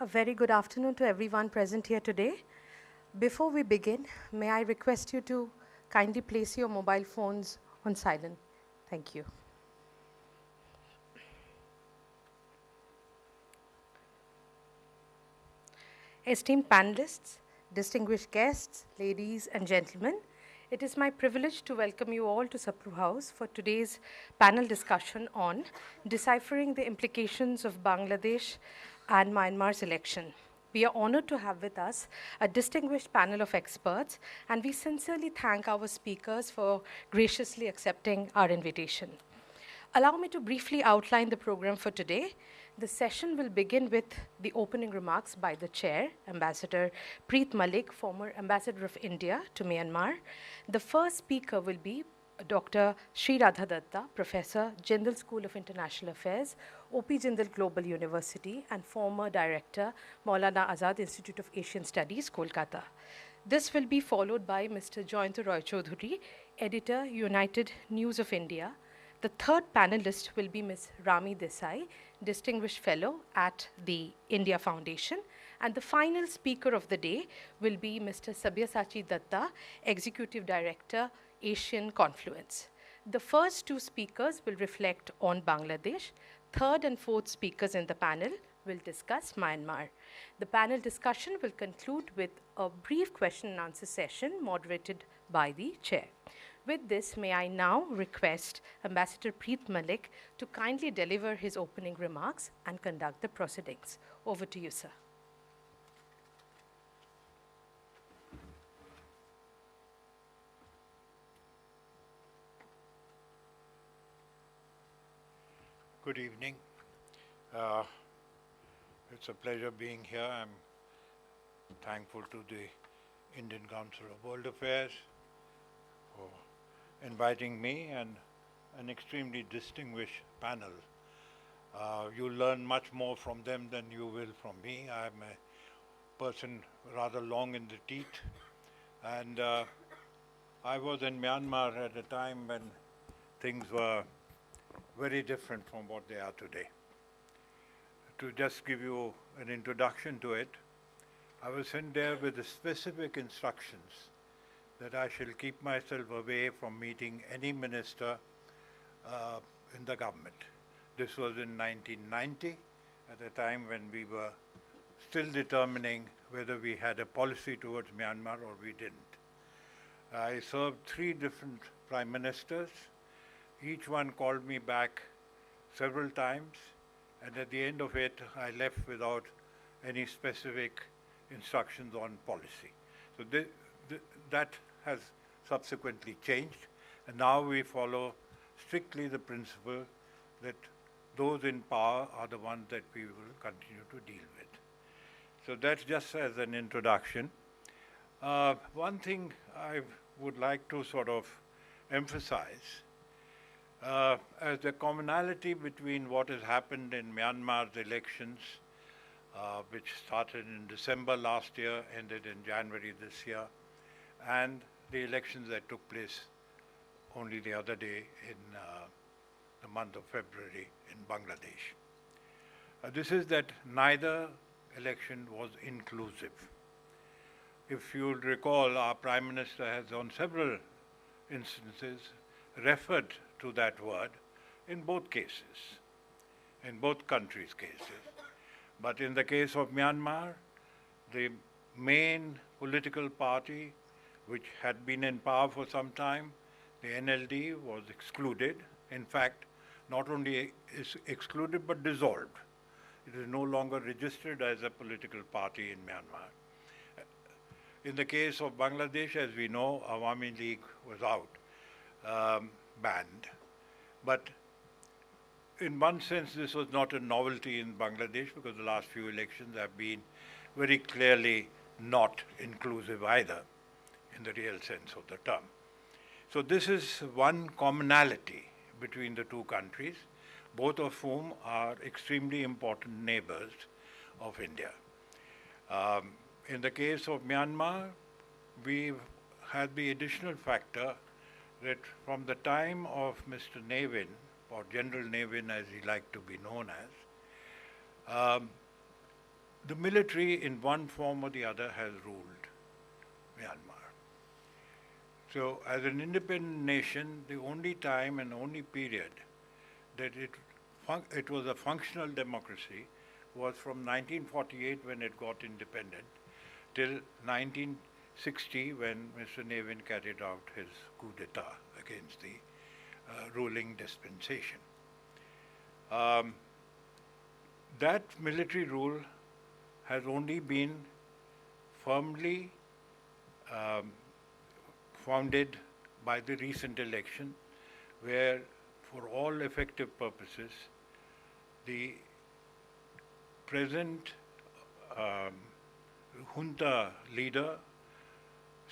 A very good afternoon to everyone present here today. Before we begin, may I request you to kindly place your mobile phones on silent. Thank you. Esteemed panelists, distinguished guests, ladies and gentlemen, it is my privilege to welcome you all to Sapru House for today's panel discussion on deciphering the implications of Bangladesh and Myanmar's election. We are honored to have with us a distinguished panel of experts, and we sincerely thank our speakers for graciously accepting our invitation. Allow me to briefly outline the program for today. The session will begin with the opening remarks by the chair, Ambassador Preet Malik, former Ambassador of India to Myanmar. The first speaker will be Dr. Sreeradha Datta, Professor, Jindal School of International Affairs, OP Jindal Global University, and former Director, Maulana Azad Institute of Asian Studies, Kolkata. This will be followed by Mr. Jayanta Roy Chowdhury, Editor, United News of India. The third panelist will be Ms. Rami Desai, Distinguished Fellow at the India Foundation. And the final speaker of the day will be Mr. Sabyasachi Dutta, Executive Director, Asian Confluence. The first two speakers will reflect on Bangladesh. Third and fourth speakers in the panel will discuss Myanmar. The panel discussion will conclude with a brief question and answer session moderated by the chair. With this, may I now request Ambassador Preet Malik to kindly deliver his opening remarks and conduct the proceedings. Over to you, sir. Good evening. It's a pleasure being here. I'm thankful to the Indian Council of World Affairs for inviting me and an extremely distinguished panel. You'll learn much more from them than you will from me. I'm a person rather long in the teeth, and I was in Myanmar at a time when things were very different from what they are today. To just give you an introduction to it, I was sent there with the specific instructions that I shall keep myself away from meeting any minister in the government. This was in 1990, at a time when we were still determining whether we had a policy towards Myanmar or we didn't. I served 3 different prime ministers. Each one called me back several times, and at the end of it, I left without any specific instructions on policy. So that has subsequently changed, and now we follow strictly the principle that those in power are the ones that we will continue to deal with. So that's just as an introduction. One thing I would like to sort of emphasize as the commonality between what has happened in Myanmar's elections, which started in December last year, ended in January this year, and the elections that took place only the other day in the month of February in Bangladesh. This is that neither election was inclusive. If you'll recall, our Prime Minister has on several instances referred to that word in both cases, in both countries' cases. But in the case of Myanmar, the main political party, which had been in power for some time, the NLD, was excluded. In fact, not only is excluded, but dissolved. It is no longer registered as a political party in Myanmar. In the case of Bangladesh, as we know, Awami League was out, banned. But in one sense, this was not a novelty in Bangladesh, because the last few elections have been very clearly not inclusive either, in the real sense of the term. So this is one commonality between the two countries, both of whom are extremely important neighbors of India. In the case of Myanmar, we've had the additional factor that from the time of Mr. Nevin, or General Nevin as he liked to be known as, the military in one form or the other has ruled Myanmar. So as an independent nation, the only time and only period that it was a functional democracy was from 1948 when it got independent till 1960 when Mr. Nevin carried out his coup d'etat against the ruling dispensation. That military rule has only been firmly founded by the recent election, where for all effective purposes, the present junta leader,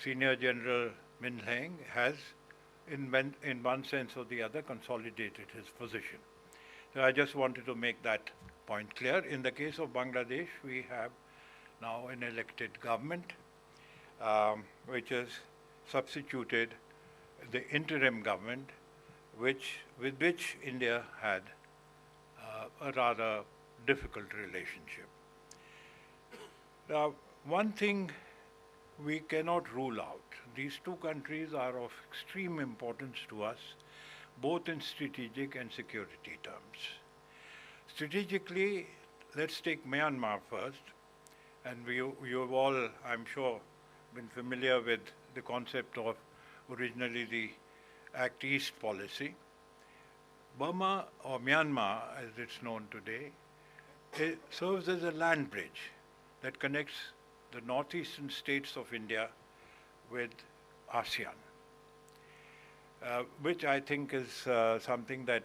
Senior General Min Heng, has in one sense or the other consolidated his position. So I just wanted to make that point clear. In the case of Bangladesh, we have now an elected government which has substituted the interim government with which India had a rather difficult relationship. Now, one thing we cannot rule out. These two countries are of extreme importance to us, both in strategic and security terms. Strategically, let's take Myanmar first, and you've all, I'm sure, been familiar with the concept of originally the Act East policy. Burma, or Myanmar as it's known today, it serves as a land bridge that connects the northeastern states of India with ASEAN, which I think is something that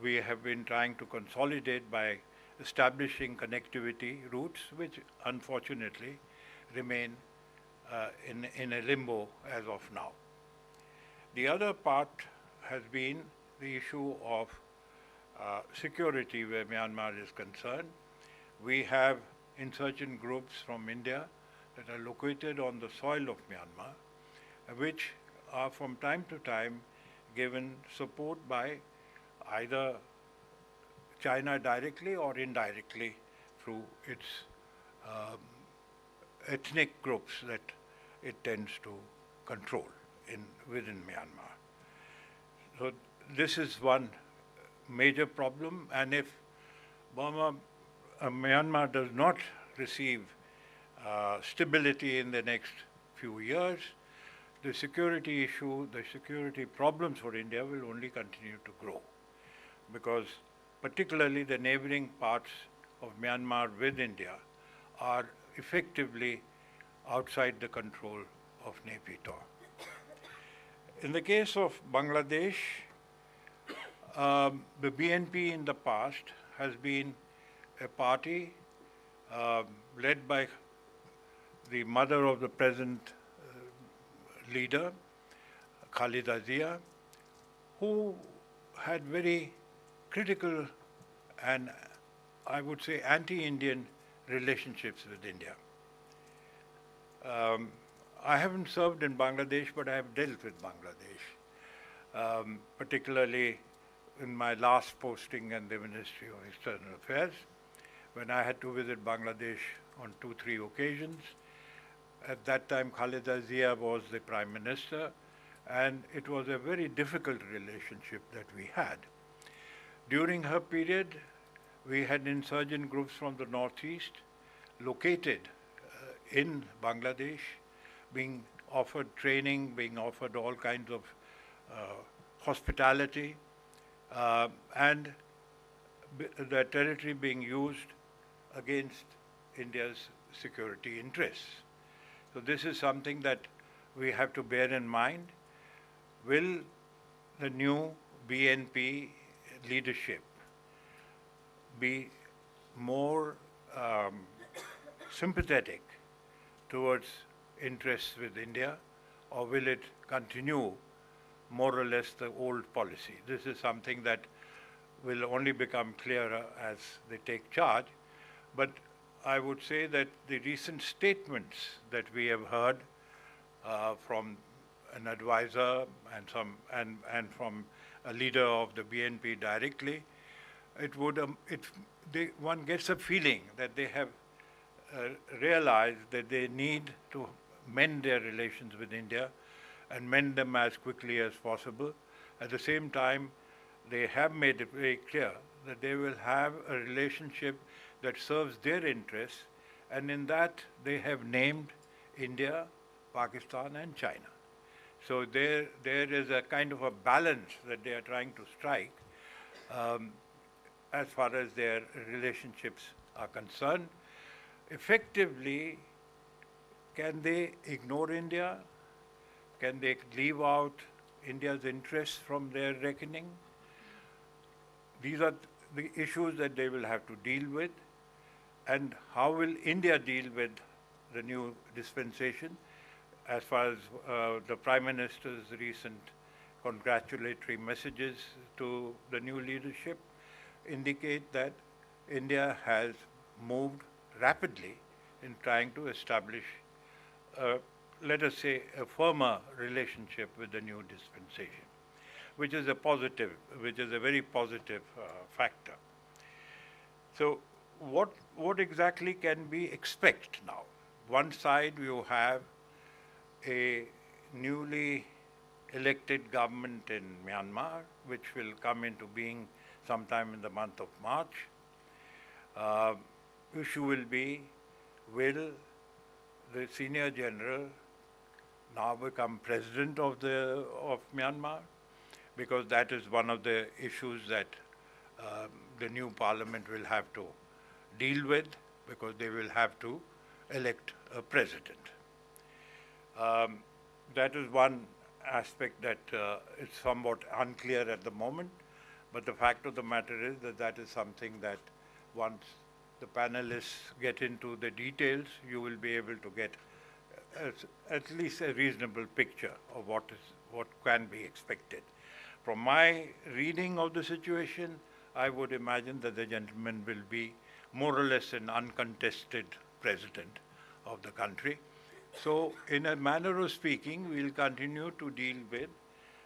we have been trying to consolidate by establishing connectivity routes, which unfortunately remain in a limbo as of now. The other part has been the issue of security where Myanmar is concerned. We have insurgent groups from India that are located on the soil of Myanmar, which are from time to time given support by either China directly or indirectly through its ethnic groups that it tends to control within Myanmar. So this is one major problem, and if Myanmar does not receive stability in the next few years, the security issue, the security problems for India will only continue to grow, because particularly the neighboring parts of Myanmar with India are effectively outside the control of Naypyidaw. In the case of Bangladesh, the BNP in the past has been a party led by the mother of the present leader, Khalida Zia, who had very critical and I would say anti-Indian relationships with India. I haven't served in Bangladesh, but I have dealt with Bangladesh, particularly in my last posting in the Ministry of External Affairs, when I had to visit Bangladesh on 2-3 occasions. At that time, Khalida Zia was the Prime Minister, and it was a very difficult relationship that we had. During her period, we had insurgent groups from the northeast located in Bangladesh, being offered training, being offered all kinds of hospitality, and the territory being used against India's security interests. So this is something that we have to bear in mind. Will the new BNP leadership be more sympathetic towards interests with India, or will it continue more or less the old policy? This is something that will only become clearer as they take charge. But I would say that the recent statements that we have heard from an advisor and from a leader of the BNP directly, one gets a feeling that they have realize that they need to mend their relations with India and mend them as quickly as possible. At the same time, they have made it very clear that they will have a relationship that serves their interests, and in that they have named India, Pakistan, and China. So there is a kind of a balance that they are trying to strike as far as their relationships are concerned. Effectively, can they ignore India? Can they leave out India's interests from their reckoning? These are the issues that they will have to deal with. And how will India deal with the new dispensation? As far as the Prime Minister's recent congratulatory messages to the new leadership indicate that India has moved rapidly in trying to establish, let us say, a firmer relationship with the new dispensation, which is a positive, which is a very positive factor. So what exactly can we expect now? One side you have a newly elected government in Myanmar, which will come into being sometime in the month of March. Issue will be, will the senior general now become president of Myanmar? Because that is one of the issues that the new parliament will have to deal with, because they will have to elect a president. That is one aspect that is somewhat unclear at the moment, but the fact of the matter is that that is something that once the panelists get into the details, you will be able to get at least a reasonable picture of what can be expected. From my reading of the situation, I would imagine that the gentleman will be more or less an uncontested president of the country. So in a manner of speaking, we'll continue to deal with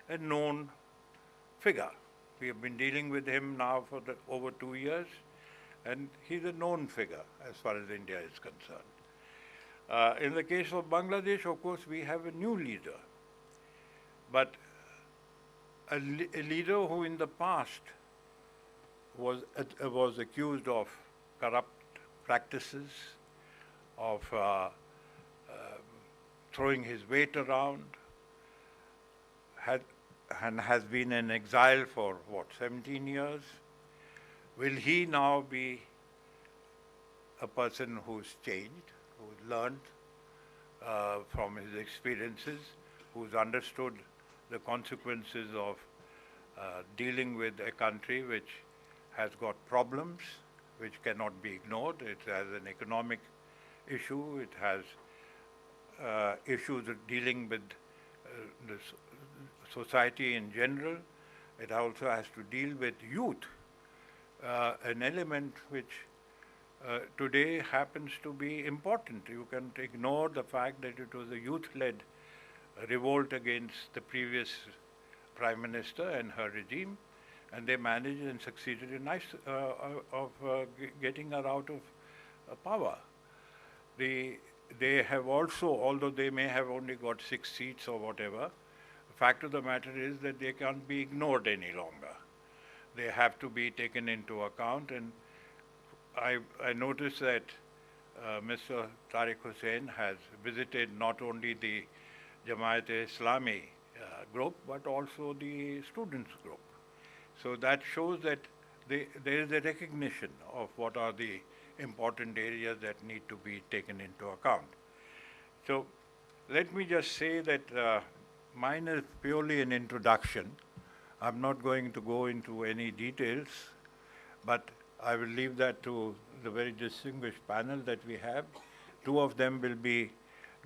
a known figure. We have been dealing with him now for over 2 years, and he's a known figure as far as India is concerned. In the case of Bangladesh, of course, we have a new leader, but a leader who in the past was accused of corrupt practices, of throwing his weight around, and has been in exile for, 17 years? Will he now be a person who's changed, who's learned from his experiences, who's understood the consequences of dealing with a country which has got problems, which cannot be ignored? It has an economic issue, it has issues of dealing with the society in general. It also has to deal with youth, an element which today happens to be important. You can't ignore the fact that it was a youth-led revolt against the previous Prime Minister and her regime, and they managed and succeeded in getting her out of power. They have also, although they may have only got 6 seats or whatever, the fact of the matter is that they can't be ignored any longer. They have to be taken into account, and I noticed that Mr. Tariq Hussain has visited not only the Jamaat-e-Islami group, but also the students group. So that shows that there is a recognition of what are the important areas that need to be taken into account. So let me just say that mine is purely an introduction. I'm not going to go into any details, but I will leave that to the very distinguished panel that we have. 2 of them will be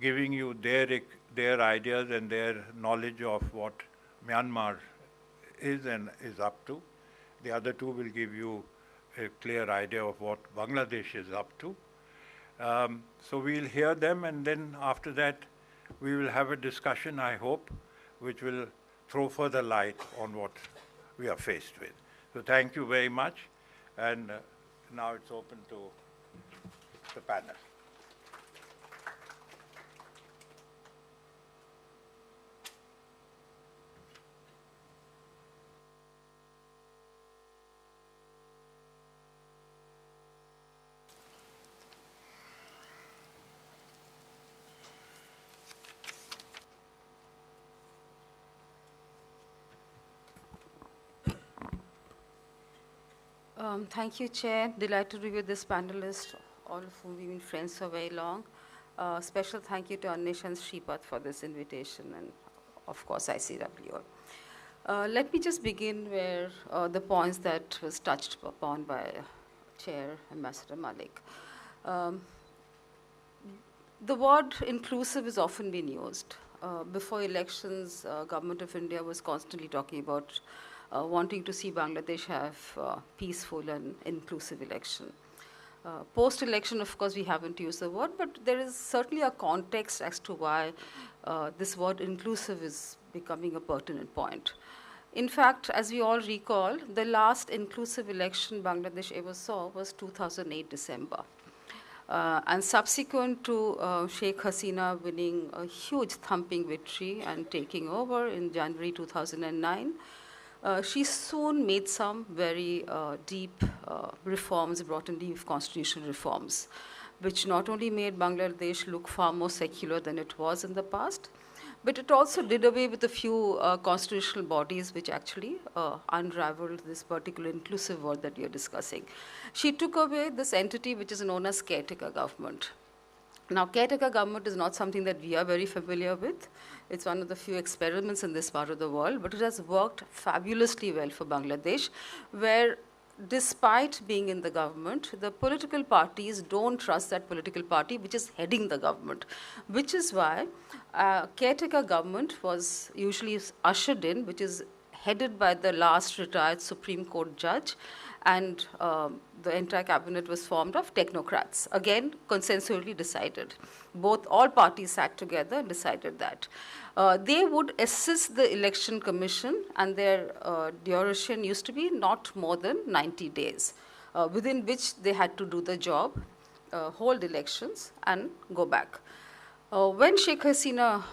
giving you their ideas and their knowledge of what Myanmar is and is up to. The other 2 will give you a clear idea of what Bangladesh is up to. So we'll hear them, and then after that we will have a discussion, I hope, which will throw further light on what we are faced with. So thank you very much, and now it's open to the panel. Thank you, Chair. Delighted to be with this panelist, all of whom we've been friends for very long. Special thank you to Anish and Sripat for this invitation, and of course, ICWO. Let me just begin where the points that was touched upon by Chair Ambassador Malik. The word inclusive has often been used. Before elections, Government of India was constantly talking about wanting to see Bangladesh have peaceful and inclusive election. Post-election, of course, we haven't used the word, but there is certainly a context as to why this word inclusive is becoming a pertinent point. In fact, as we all recall, the last inclusive election Bangladesh ever saw was 2008 December. And subsequent to Sheikh Hasina winning a huge thumping victory and taking over in January 2009, she soon made some very deep reforms, brought in deep constitutional reforms, which not only made Bangladesh look far more secular than it was in the past, but it also did away with a few constitutional bodies which actually unraveled this particular inclusive word that you're discussing. She took away this entity which is known as caretaker government. Now, caretaker government is not something that we are very familiar with. It's one of the few experiments in this part of the world, but it has worked fabulously well for Bangladesh, where despite being in the government, the political parties don't trust that political party which is heading the government, which is why caretaker government was usually ushered in, which is headed by the last retired Supreme Court judge, and the entire cabinet was formed of technocrats, again consensually decided. All parties sat together and decided that. They would assist the election commission, and their duration used to be not more than 90 days, within which they had to do the job, hold elections, and go back. When Sheikh Hasina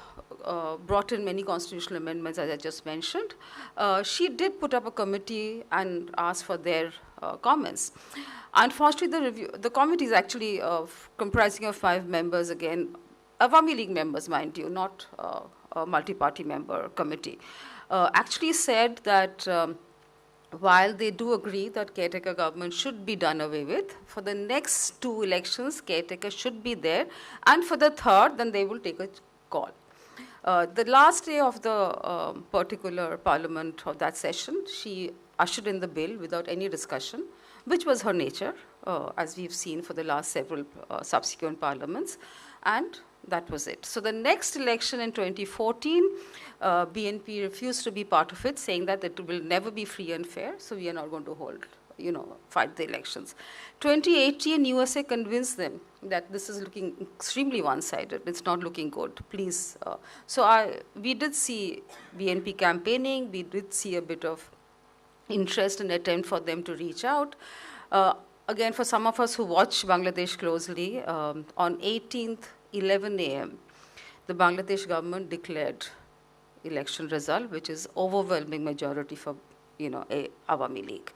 brought in many constitutional amendments, as I just mentioned, she did put up a committee and ask for their comments. Unfortunately, the committee is actually comprising of 5 members, again, Awami League members, mind you, not a multi-party member committee, actually said that while they do agree that caretaker government should be done away with, for the next 2 elections, caretaker should be there, and for the third, then they will take a call. The last day of the particular parliament of that session, she ushered in the bill without any discussion, which was her nature, as we've seen for the last several subsequent parliaments, and that was it. So the next election in 2014, BNP refused to be part of it, saying that it will never be free and fair, so we are not going to fight the elections. 2018, USA convinced them that this is looking extremely one-sided. It's not looking good. Please. We did see BNP campaigning. We did see a bit of interest and attempt for them to reach out. Again, for some of us who watch Bangladesh closely, on 18th, 11 a.m., the Bangladesh government declared election result, which is overwhelming majority for, a Awami League.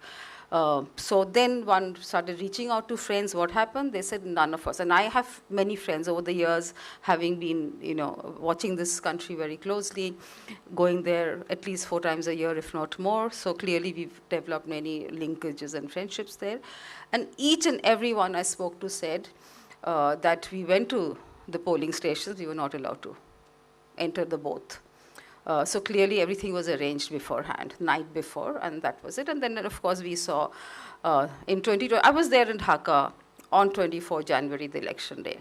So then one started reaching out to friends. What happened? They said none of us. And I have many friends over the years, having been, watching this country very closely, going there at least 4 times a year, if not more. So clearly we've developed many linkages and friendships there. And each and every one I spoke to said that we went to the polling stations, we were not allowed to enter the booth. So clearly everything was arranged beforehand, night before, and that was it. And then, of course, we saw in 2020, I was there in Dhaka on 24 January, the election day.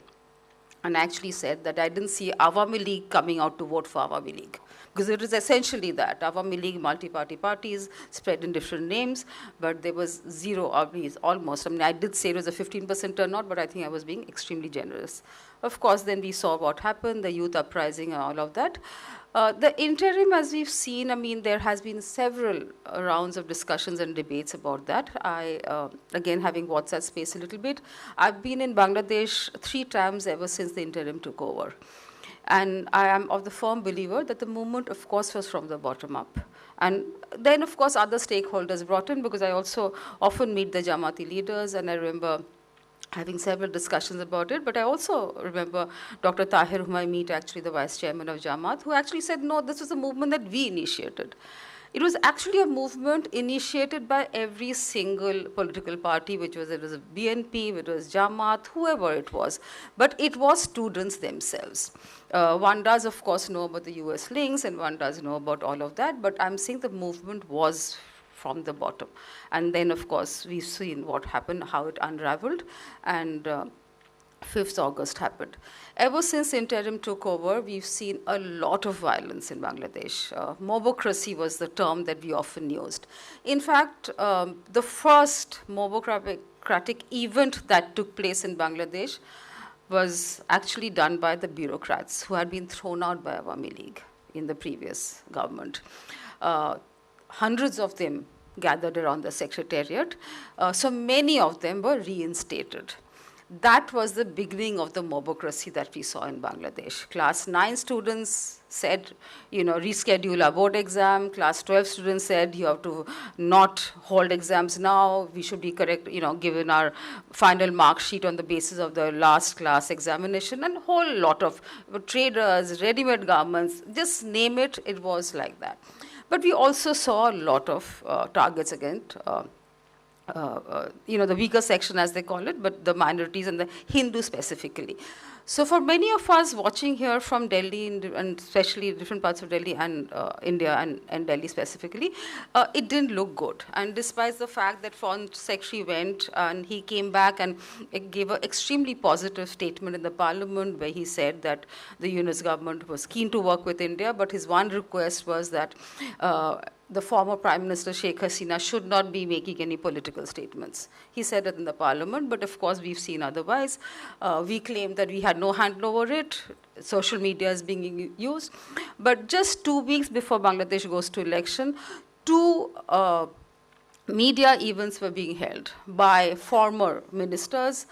And I actually said that I didn't see Awami League coming out to vote for Awami League. Because it is essentially that. Awami League, multi-party parties, spread in different names, but there was zero Awamis, almost. I mean, I did say it was a 15% turnout, but I think I was being extremely generous. Of course, then we saw what happened, the youth uprising and all of that. The interim, as we've seen, I mean, there has been several rounds of discussions and debates about that. Again, having watched that space a little bit, I've been in Bangladesh 3 times ever since the interim took over. And I am of the firm believer that the movement, of course, was from the bottom up. And then, of course, other stakeholders brought in, because I also often meet the Jamaati leaders, and I remember having several discussions about it. But I also remember Dr. Tahir, whom I meet, actually the vice chairman of Jamaat, who actually said, no, this was a movement that we initiated. It was actually a movement initiated by every single political party, which was, it was a BNP, it was Jamaat, whoever it was. But it was students themselves. One does, of course, know about the US links, and one does know about all of that, but I'm saying the movement was from the bottom. And then, of course, we've seen what happened, how it unraveled, and 5th August happened. Ever since interim took over, we've seen a lot of violence in Bangladesh. Mobocracy was the term that we often used. In fact, the first mobocratic event that took place in Bangladesh was actually done by the bureaucrats who had been thrown out by Awami League in the previous government. Hundreds of them gathered around the secretariat. So many of them were reinstated. That was the beginning of the mobocracy that we saw in Bangladesh. Class 9 students said, reschedule our board exam. Class 12 students said, you have to not hold exams now. We should be correct, given our final mark sheet on the basis of the last class examination. And a whole lot of traders, ready-made garments, just name it, it was like that. But we also saw a lot of targets against the weaker section, as they call it, but the minorities and the Hindu specifically. So for many of us watching here from Delhi, and especially different parts of Delhi and India and Delhi specifically, it didn't look good. And despite the fact that Foreign Secretary went and he came back and gave an extremely positive statement in the parliament where he said that the US government was keen to work with India, but his one request was that the former Prime Minister Sheikh Hasina should not be making any political statements. He said it in the parliament, but of course we've seen otherwise. We claim that we had no handle over it. Social media is being used. But just 2 weeks before Bangladesh goes to election, two media events were being held by former ministers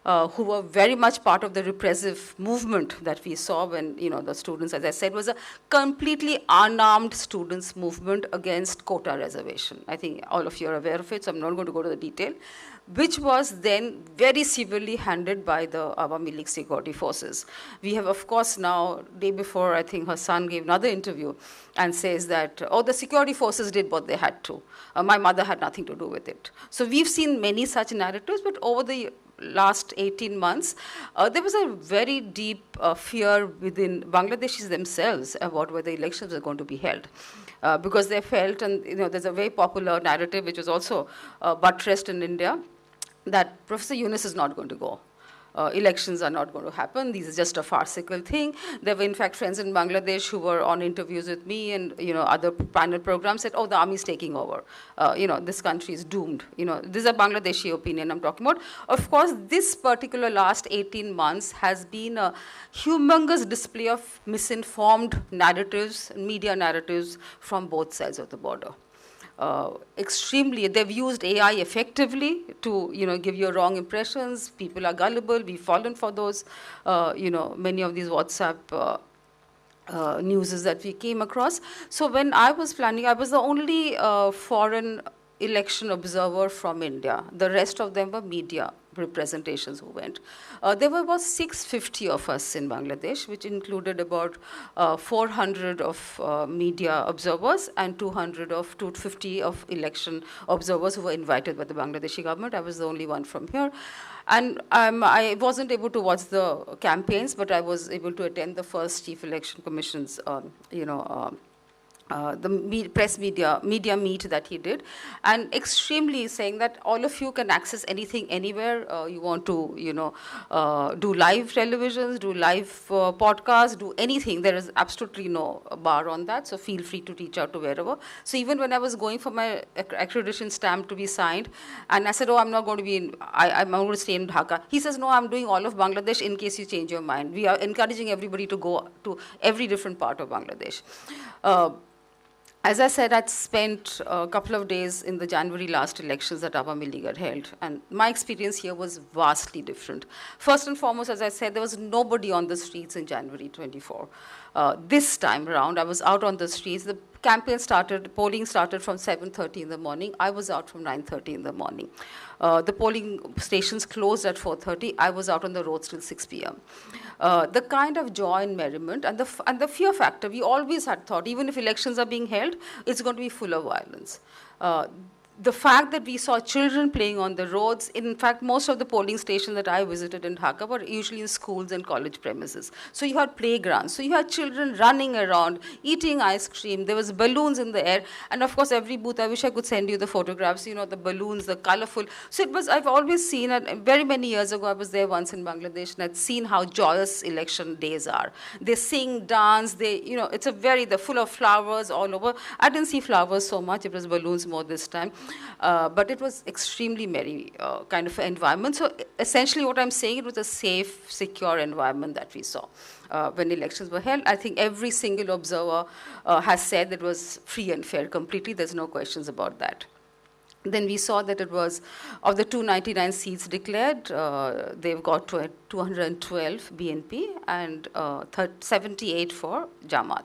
who were very much part of the repressive movement that we saw when, the students, as I said, was a completely unarmed students' movement against quota reservation. I think all of you are aware of it, so I'm not going to go to the detail, which was then very severely handled by the Awami League security forces. We have, of course, now, day before, I think her son gave another interview and says that, the security forces did what they had to. My mother had nothing to do with it. So we've seen many such narratives, but over the last 18 months, there was a very deep fear within Bangladeshis themselves about whether elections are going to be held. Because they felt, and there's a very popular narrative which was also buttressed in India, that Professor Yunus is not going to go. Elections are not going to happen. This is just a farcical thing. There were, in fact, friends in Bangladesh who were on interviews with me and, other panel programs said, the army is taking over. This country is doomed. This is a Bangladeshi opinion I'm talking about. Of course, this particular last 18 months has been a humongous display of misinformed narratives, media narratives from both sides of the border. They've used AI effectively to, give you wrong impressions. People are gullible. We've fallen for those, many of these WhatsApp newses that we came across. So when I was planning, I was the only foreign election observer from India. The rest of them were media representations who went. There were about 650 of us in Bangladesh, which included about 400 of media observers and 250 of election observers who were invited by the Bangladeshi government. I was the only one from here. And I wasn't able to watch the campaigns, but I was able to attend the first Chief Election Commission's, the press media meet that he did, and extremely saying that all of you can access anything, anywhere. You want to, do live televisions, do live podcasts, do anything. There is absolutely no bar on that, so feel free to reach out to wherever. So even when I was going for my accreditation stamp to be signed, and I said, I'm not going to be I'm going to stay in Dhaka. He says, no, I'm doing all of Bangladesh in case you change your mind. We are encouraging everybody to go to every different part of Bangladesh. As I said, I'd spent a couple of days in the January last elections that Awami League had held, and my experience here was vastly different. First and foremost, as I said, there was nobody on the streets in January 24. This time around, I was out on the streets. The polling started from 7:30 in the morning. I was out from 9:30 in the morning. The polling stations closed at 4:30. I was out on the roads till 6 p.m. The kind of joy and merriment and the fear factor, we always had thought, even if elections are being held, it's going to be full of violence. The fact that we saw children playing on the roads, in fact, most of the polling stations that I visited in Dhaka were usually in schools and college premises. So you had playgrounds. So you had children running around, eating ice cream. There was balloons in the air. And of course, every booth, I wish I could send you the photographs, you know, the balloons, the colorful. So it was, I've always seen, and very many years ago, I was there once in Bangladesh, and I'd seen how joyous election days are. They sing, dance, it's they're full of flowers all over. I didn't see flowers so much. It was balloons more this time. But it was extremely merry kind of environment. So essentially what I'm saying, it was a safe, secure environment that we saw when elections were held. I think every single observer has said it was free and fair completely. There's no questions about that. Then we saw that it was, of the 299 seats declared, they've got 212 BNP and 78 for Jamaat.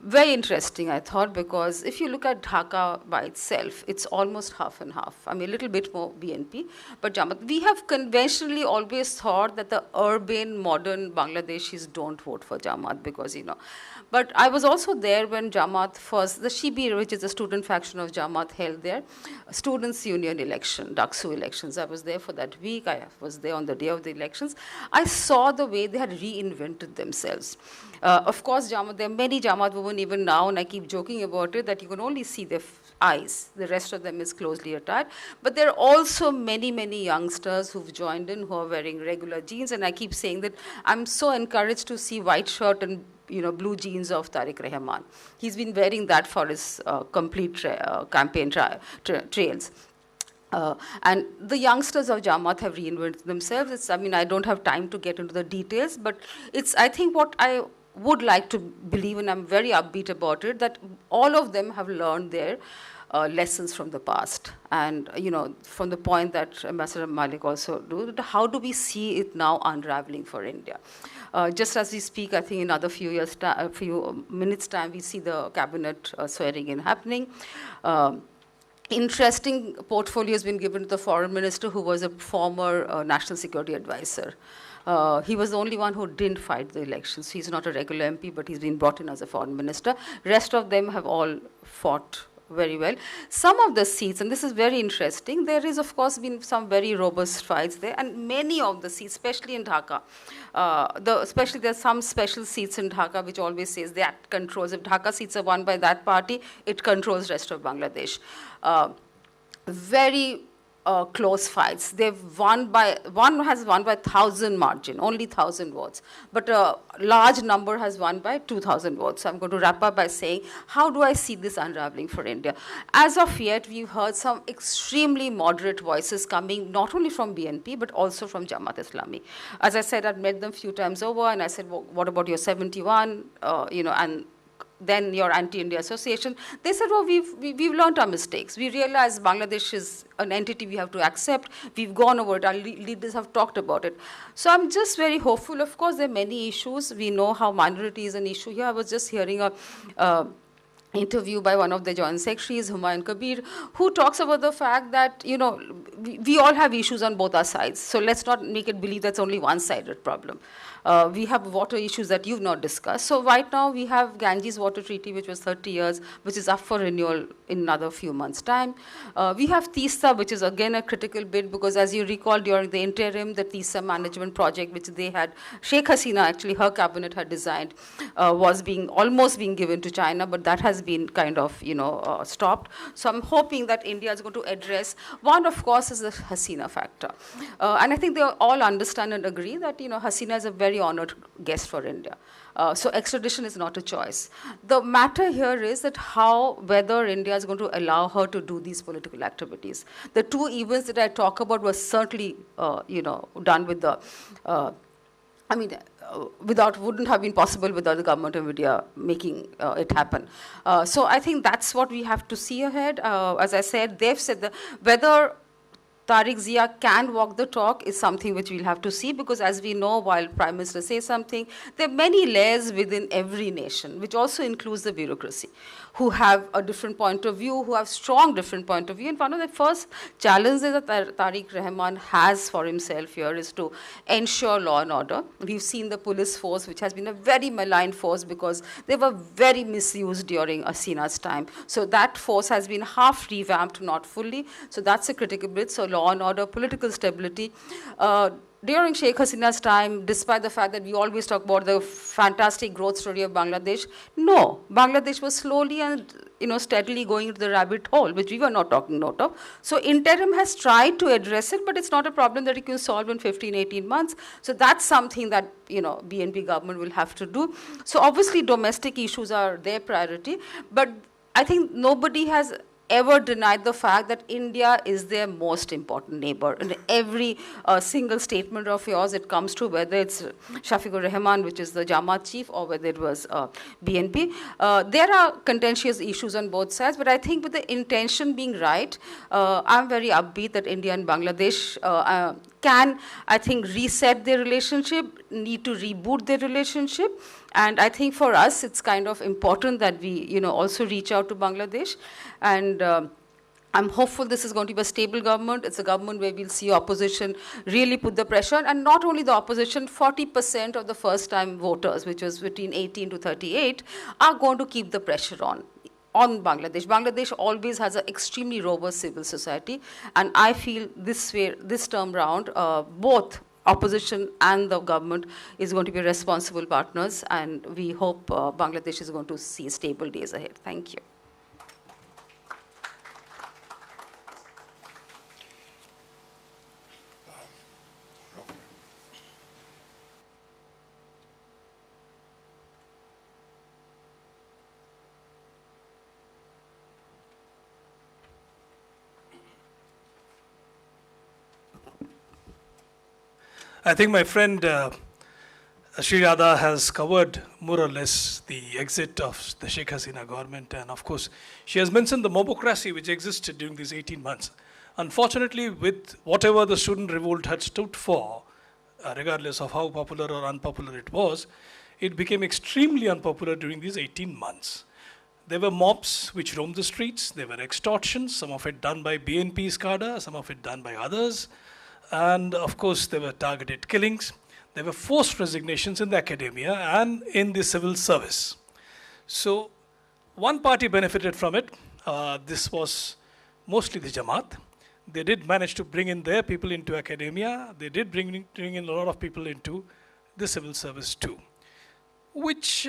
Very interesting, I thought, because if you look at Dhaka by itself, it's almost half and half. I mean, a little bit more BNP, but Jamaat. We have conventionally always thought that the urban, modern Bangladeshis don't vote for Jamaat because, But I was also there when Jamaat first, the Shibir, which is the student faction of Jamaat, held their students' union election, Daksu elections. I was there for that week. I was there on the day of the elections. I saw the way they had reinvented themselves. Of course, there are many Jamaat women even now, and I keep joking about it, that you can only see their eyes. The rest of them is closely attired. But there are also many, many youngsters who've joined in who are wearing regular jeans, and I keep saying that I'm so encouraged to see white shirt and blue jeans of Tariq Rahman. He's been wearing that for his complete campaign trails. And the youngsters of Jamaat have reinvented themselves. I don't have time to get into the details, but I think what I would like to believe, and I'm very upbeat about it, that all of them have learned their lessons from the past. And, from the point that Ambassador Malik also do, how do we see it now unraveling for India? Just as we speak, I think in another few minutes' time, we see the cabinet swearing in happening. Interesting portfolio has been given to the foreign minister, who was a former national security advisor. He was the only one who didn't fight the elections. He's not a regular MP, but he's been brought in as a foreign minister. Rest of them have all fought very well. Some of the seats, and this is very interesting, there is, of course, been some very robust fights there, and many of the seats, especially in Dhaka, especially there's some special seats in Dhaka which always says that controls, if Dhaka seats are won by that party, it controls rest of Bangladesh. Very close fights. One has won by 1,000 margin, only 1,000 votes. But a large number has won by 2,000 votes. So I'm going to wrap up by saying, how do I see this unraveling for India? As of yet, we've heard some extremely moderate voices coming, not only from BNP, but also from Jamaat Islami. As I said, I'd met them a few times over, and I said, well, what about your 71, and then your anti-India association? They said, well, we've learned our mistakes. We realize Bangladesh is an entity we have to accept. We've gone over it. Our leaders have talked about it. So I'm just very hopeful. Of course, there are many issues. We know how minority is an issue here. I was just hearing a interview by one of the joint secretaries, Humayun Kabir, who talks about the fact that, we all have issues on both our sides. So let's not make it believe that's only one-sided problem. We have water issues that you've not discussed. So right now we have Ganges Water Treaty, which was 30 years, which is up for renewal in another few months' time. We have TISA, which is again a critical bit, because as you recall, during the interim, the TISA management project, which they had, Sheikh Hasina, actually her cabinet had designed, was almost being given to China, but that has been kind of, stopped. So I'm hoping that India is going to address, one, of course, is the Hasina factor. And I think they all understand and agree that, Hasina is a very honored guest for India. So extradition is not a choice. The matter here is that whether India is going to allow her to do these political activities. The two events that I talk about were certainly, done with the, wouldn't have been possible without the government of India making it happen. So I think that's what we have to see ahead. As I said, they've said whether Tariq Zia can walk the talk is something which we'll have to see, because as we know, while Prime Minister says something, there are many layers within every nation, which also includes the bureaucracy, who have a different point of view, who have strong different point of view. And one of the first challenges that Tariq Rahman has for himself here is to ensure law and order. We've seen the police force, which has been a very maligned force because they were very misused during Asina's time. So that force has been half revamped, not fully. So that's a critical bit. So law and order, political stability. During Sheikh Hasina's time, despite the fact that we always talk about the fantastic growth story of Bangladesh, no, Bangladesh was slowly and steadily going into the rabbit hole, which we were not talking note of. So interim has tried to address it, but it's not a problem that you can solve in 15, 18 months. So that's something that BNP government will have to do. So obviously domestic issues are their priority, but I think nobody has ever denied the fact that India is their most important neighbor. In every single statement of yours, it comes to whether it's Shafiqur Rahman, which is the Jamaat chief, or whether it was BNP. There are contentious issues on both sides, but I think with the intention being right, I'm very upbeat that India and Bangladesh can, I think, reset their relationship, need to reboot their relationship. And I think for us, it's kind of important that we, also reach out to Bangladesh. And I'm hopeful this is going to be a stable government. It's a government where we'll see opposition really put the pressure. And not only the opposition, 40% of the first-time voters, which was between 18 to 38, are going to keep the pressure on Bangladesh. Bangladesh always has an extremely robust civil society. And I feel this term round, both opposition and the government is going to be responsible partners, and we hope Bangladesh is going to see stable days ahead. Thank you. I think my friend Sreeradha has covered more or less the exit of the Sheikh Hasina government, and of course she has mentioned the mobocracy which existed during these 18 months. Unfortunately, with whatever the student revolt had stood for, regardless of how popular or unpopular it was, it became extremely unpopular during these 18 months. There were mobs which roamed the streets, there were extortions, some of it done by BNP's cadre, some of it done by others. And of course, there were targeted killings. There were forced resignations in the academia and in the civil service. So one party benefited from it. This was mostly the Jamaat. They did manage to bring in their people into academia. They did bring in a lot of people into the civil service too. Which,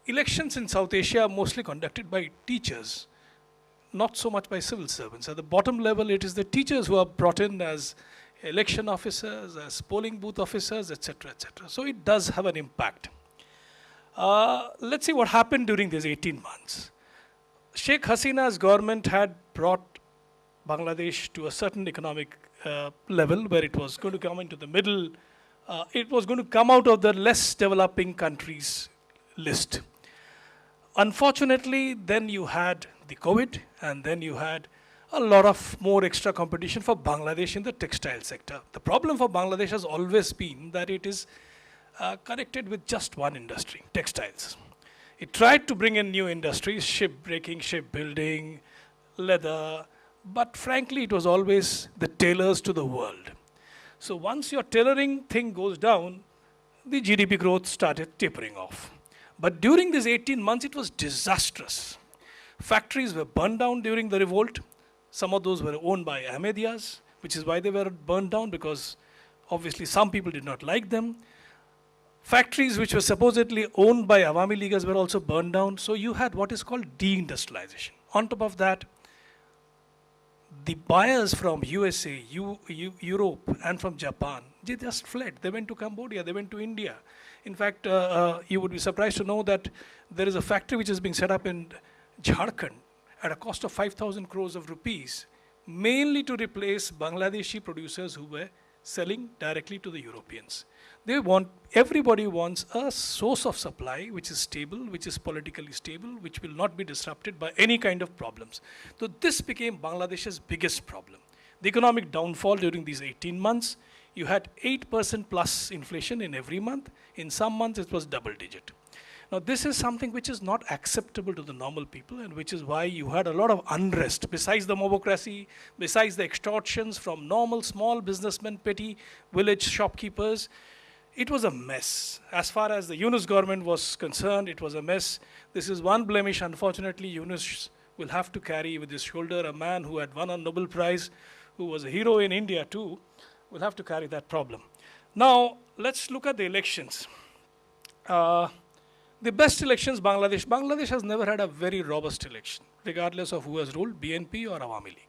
elections in South Asia are mostly conducted by teachers, not so much by civil servants. At the bottom level, it is the teachers who are brought in as election officers, as polling booth officers, etc., etc. So it does have an impact. Let's see what happened during these 18 months. Sheikh Hasina's government had brought Bangladesh to a certain economic level where it was going to come into the middle. It was going to come out of the less developing countries list. Unfortunately, then you had the COVID, and then you had a lot of more extra competition for Bangladesh in the textile sector. The problem for Bangladesh has always been that it is connected with just one industry, textiles. It tried to bring in new industries, shipbreaking, shipbuilding, leather, but frankly, it was always the tailors to the world. So once your tailoring thing goes down, the GDP growth started tapering off. But during these 18 months, it was disastrous. Factories were burned down during the revolt. Some of those were owned by Ahmadiyas, which is why they were burned down, because obviously some people did not like them. Factories which were supposedly owned by Awami Leaguers were also burned down. So you had what is called deindustrialization. On top of that, the buyers from USA, Europe, and from Japan, they just fled. They went to Cambodia, they went to India. In fact, you would be surprised to know that there is a factory which is being set up in Jharkhand at a cost of 5,000 crores of rupees, mainly to replace Bangladeshi producers who were selling directly to the Europeans. Everybody wants a source of supply which is stable, which is politically stable, which will not be disrupted by any kind of problems. So this became Bangladesh's biggest problem. the economic downfall during these 18 months, you had 8% plus inflation in every month. In some months, it was double digit. Now, this is something which is not acceptable to the normal people, and which is why you had a lot of unrest. Besides the mobocracy, besides the extortions from normal small businessmen, petty village shopkeepers, it was a mess. As far as the Yunus government was concerned, it was a mess. This is one blemish, unfortunately, Yunus will have to carry with his shoulder. A man who had won a Nobel Prize, who was a hero in India too, will have to carry that problem. Now, let's look at the elections. The best elections, Bangladesh has never had a very robust election, regardless of who has ruled, BNP or Awami League.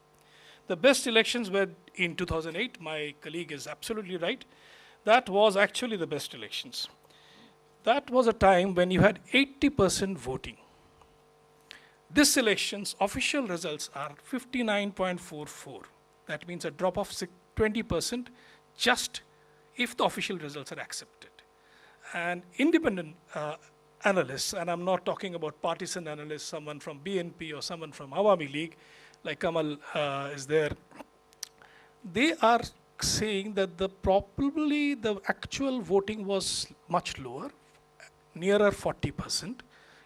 The best elections were in 2008. My colleague is absolutely right. That was actually the best elections. That was a time when you had 80% voting. This election's official results are 59.44. That means a drop of 20% just if the official results are accepted. And independent analysts, and I'm not talking about partisan analysts, someone from BNP or someone from Awami League, like Kamal is there, they are saying that probably the actual voting was much lower, nearer 40%.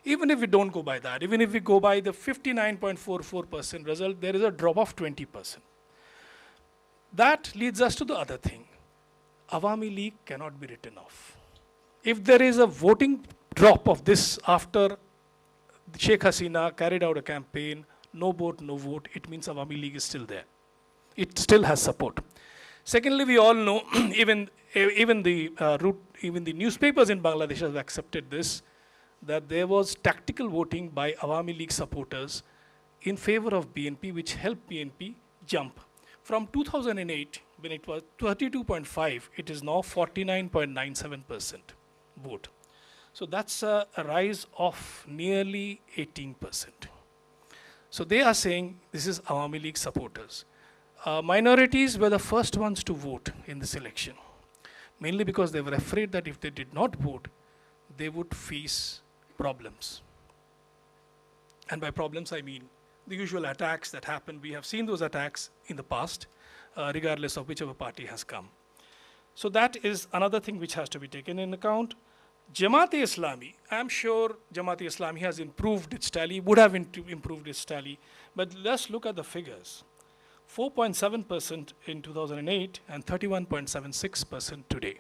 Even if we don't go by that, even if we go by the 59.44% result, there is a drop of 20%. That leads us to the other thing. Awami League cannot be written off. If there is a voting drop of this after Sheikh Hasina carried out a campaign, no vote, it means Awami League is still there. It still has support. Secondly, we all know, even the newspapers in Bangladesh have accepted this, that there was tactical voting by Awami League supporters in favor of BNP, which helped BNP jump. From 2008, when it was 32.5, it is now 49.97% vote. So that's a rise of nearly 18%. So they are saying this is Awami League supporters. Minorities were the first ones to vote in this election, mainly because they were afraid that if they did not vote, they would face problems. And by problems, I mean the usual attacks that happen. We have seen those attacks in the past, regardless of whichever party has come. So that is another thing which has to be taken in account. Jamaat-e-Islami, I'm sure Jamaat-e-Islami has improved its tally, would have improved its tally, but let's look at the figures. 4.7% in 2008 and 31.76% today.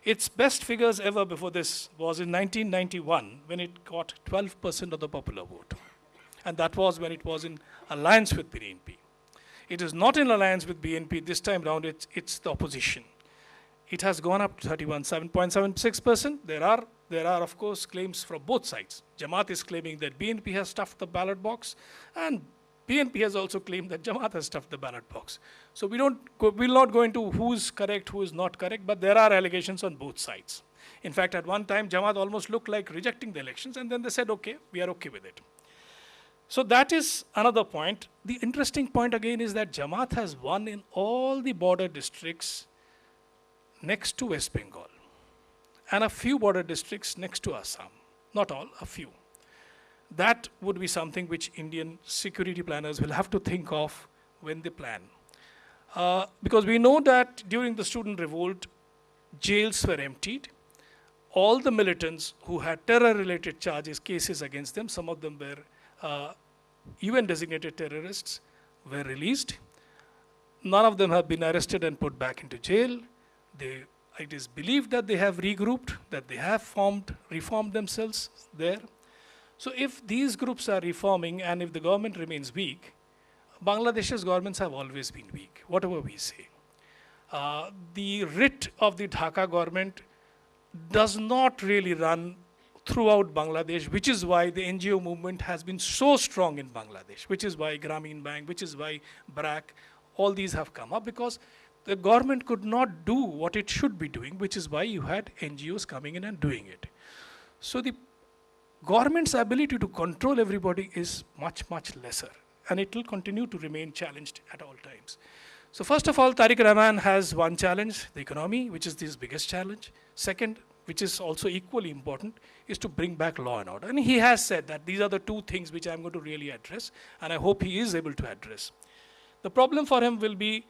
Its best figures ever before this was in 1991 when it got 12% of the popular vote. And that was when it was in alliance with BNP. It is not in alliance with BNP this time round, it's the opposition. It has gone up to 31.76%. There are, of course, claims from both sides. Jamaat is claiming that BNP has stuffed the ballot box, and BNP has also claimed that Jamaat has stuffed the ballot box. So we'll not go into who's correct, who is not correct, but there are allegations on both sides. In fact, at one time, Jamaat almost looked like rejecting the elections, and then they said, okay, we are okay with it. So that is another point. The interesting point again is that Jamaat has won in all the border districts next to West Bengal, and a few border districts next to Assam. Not all, a few. That would be something which Indian security planners will have to think of when they plan. Because we know that during the student revolt, jails were emptied. All the militants who had terror-related cases against them, some of them were UN-designated terrorists, were released. None of them have been arrested and put back into jail. It is believed that they have regrouped, that they have reformed themselves there. So if these groups are reforming and if the government remains weak, Bangladesh's governments have always been weak, whatever we say. The writ of the Dhaka government does not really run throughout Bangladesh, which is why the NGO movement has been so strong in Bangladesh, which is why Grameen Bank, which is why BRAC, all these have come up, because the government could not do what it should be doing, which is why you had NGOs coming in and doing it. So the government's ability to control everybody is much, much lesser, and it will continue to remain challenged at all times. So first of all, Tariq Rahman has one challenge, the economy, which is his biggest challenge. Second, which is also equally important, is to bring back law and order. And he has said that these are the two things which I'm going to really address, and I hope he is able to address. The problem for him will be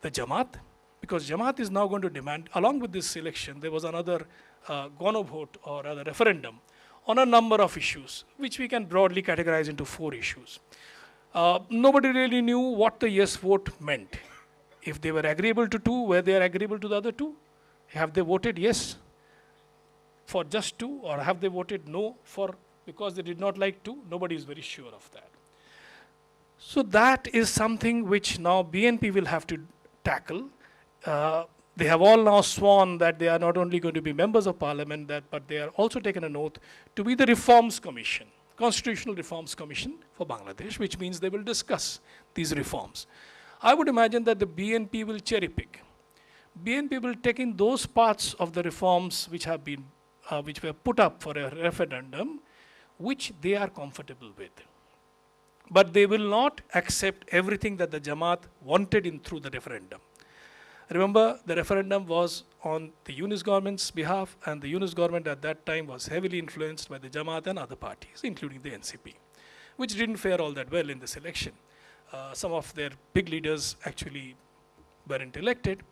the Jamaat, because Jamaat is now going to demand, along with this election, there was another Gono vote or rather referendum on a number of issues, which we can broadly categorize into 4 issues. Nobody really knew what the yes vote meant. If they were agreeable to 2, were they agreeable to the other 2? Have they voted yes for just 2, or have they voted no for because they did not like 2? Nobody is very sure of that. So that is something which now BNP will have to tackle. They have all now sworn that they are not only going to be members of parliament, but they are also taken an oath to be the Reforms Commission, Constitutional Reforms Commission for Bangladesh, which means they will discuss these reforms. I would imagine that the BNP will cherry pick. BNP will take in those parts of the reforms which have been, which were put up for a referendum, which they are comfortable with. But they will not accept everything that the Jamaat wanted in through the referendum. Remember, the referendum was on the Yunus government's behalf, and the Yunus government at that time was heavily influenced by the Jamaat and other parties, including the NCP, which didn't fare all that well in this election. Some of their big leaders actually weren't elected.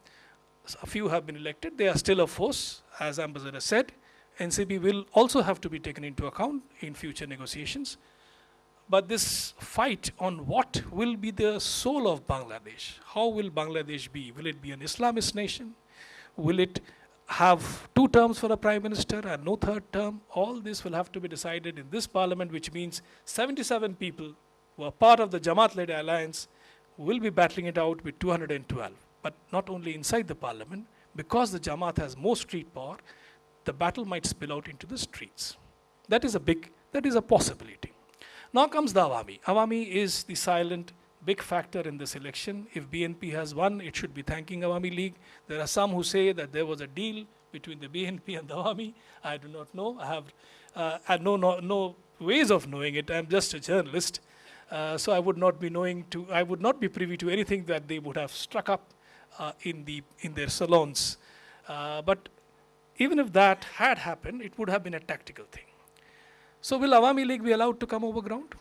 A few have been elected. They are still a force, as Ambassador said. NCP will also have to be taken into account in future negotiations. But this fight on what will be the soul of Bangladesh, how will Bangladesh be? Will it be an Islamist nation? Will it have 2 terms for a prime minister and no 3rd term? All this will have to be decided in this parliament, which means 77 people who are part of the Jamaat-led alliance will be battling it out with 212. But not only inside the parliament, because the Jamaat has more street power, the battle might spill out into the streets. That is a possibility. Now comes the Awami. Awami is the silent big factor in this election. If BNP has won, it should be thanking Awami League. There are some who say that there was a deal between the BNP and the Awami. I do not know. I have no ways of knowing it. I'm just a journalist. So I would not be privy to anything that they would have struck up in their salons. But even if that had happened, it would have been a tactical thing. So will Awami League be allowed to come over ground?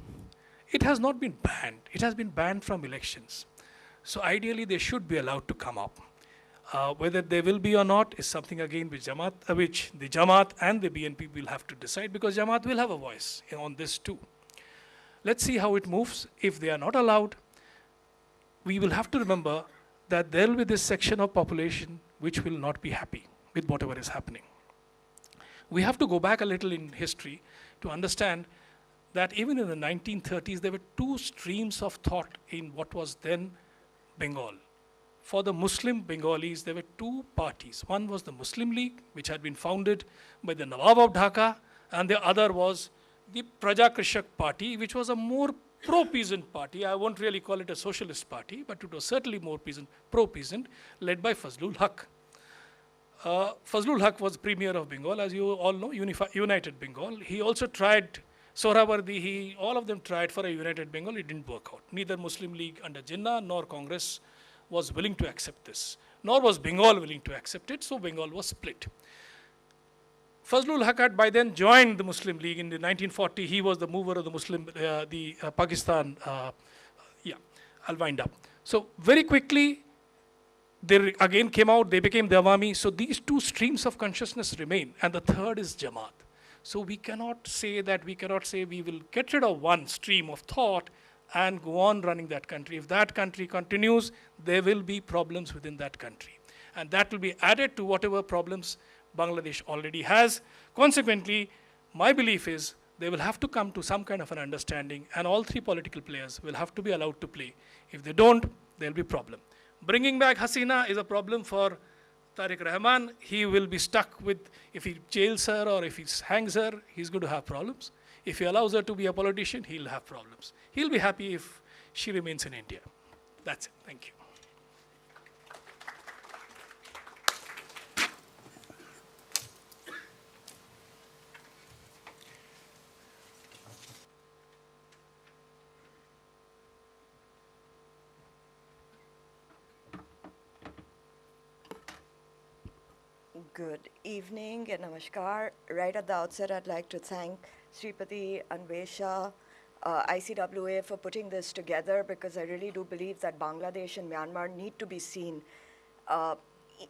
It has not been banned. It has been banned from elections. So ideally, they should be allowed to come up. Whether they will be or not is something again which the Jamaat and the BNP will have to decide, because Jamaat will have a voice on this too. Let's see how it moves. If they are not allowed, we will have to remember that there will be this section of population which will not be happy with whatever is happening. We have to go back a little in history to understand that even in the 1930s, there were 2 streams of thought in what was then Bengal. For the Muslim Bengalis, there were 2 parties. One was the Muslim League, which had been founded by the Nawab of Dhaka, and the other was the Praja Krishak Party, which was a more pro-peasant party. I won't really call it a socialist party, but it was certainly more pro-peasant, led by Fazlul Haq. Fazlul Haq was Premier of Bengal, as you all know, United Bengal. He also tried, Sohrawardi, all of them tried for a United Bengal. It didn't work out. Neither Muslim League under Jinnah nor Congress was willing to accept this, nor was Bengal willing to accept it, so Bengal was split. Fazlul Haq had by then joined the Muslim League in the 1940. He was the mover of the Pakistan. I'll wind up. So very quickly, they again came out, they became the Awami. So these 2 streams of consciousness remain, and the third is Jamaat. So we cannot say we will get rid of one stream of thought and go on running that country. If that country continues, there will be problems within that country. And that will be added to whatever problems Bangladesh already has. Consequently, my belief is they will have to come to some kind of an understanding, and all 3 political players will have to be allowed to play. If they don't, there will be problem. Bringing back Hasina is a problem for Tariq Rahman. He will be stuck with, if he jails her or if he hangs her, he's going to have problems. If he allows her to be a politician, he'll have problems. He'll be happy if she remains in India. That's it. Thank you. Good evening and namaskar. Right at the outset, I'd like to thank Sripati, Anvesha, ICWA for putting this together, because I really do believe that Bangladesh and Myanmar need to be seen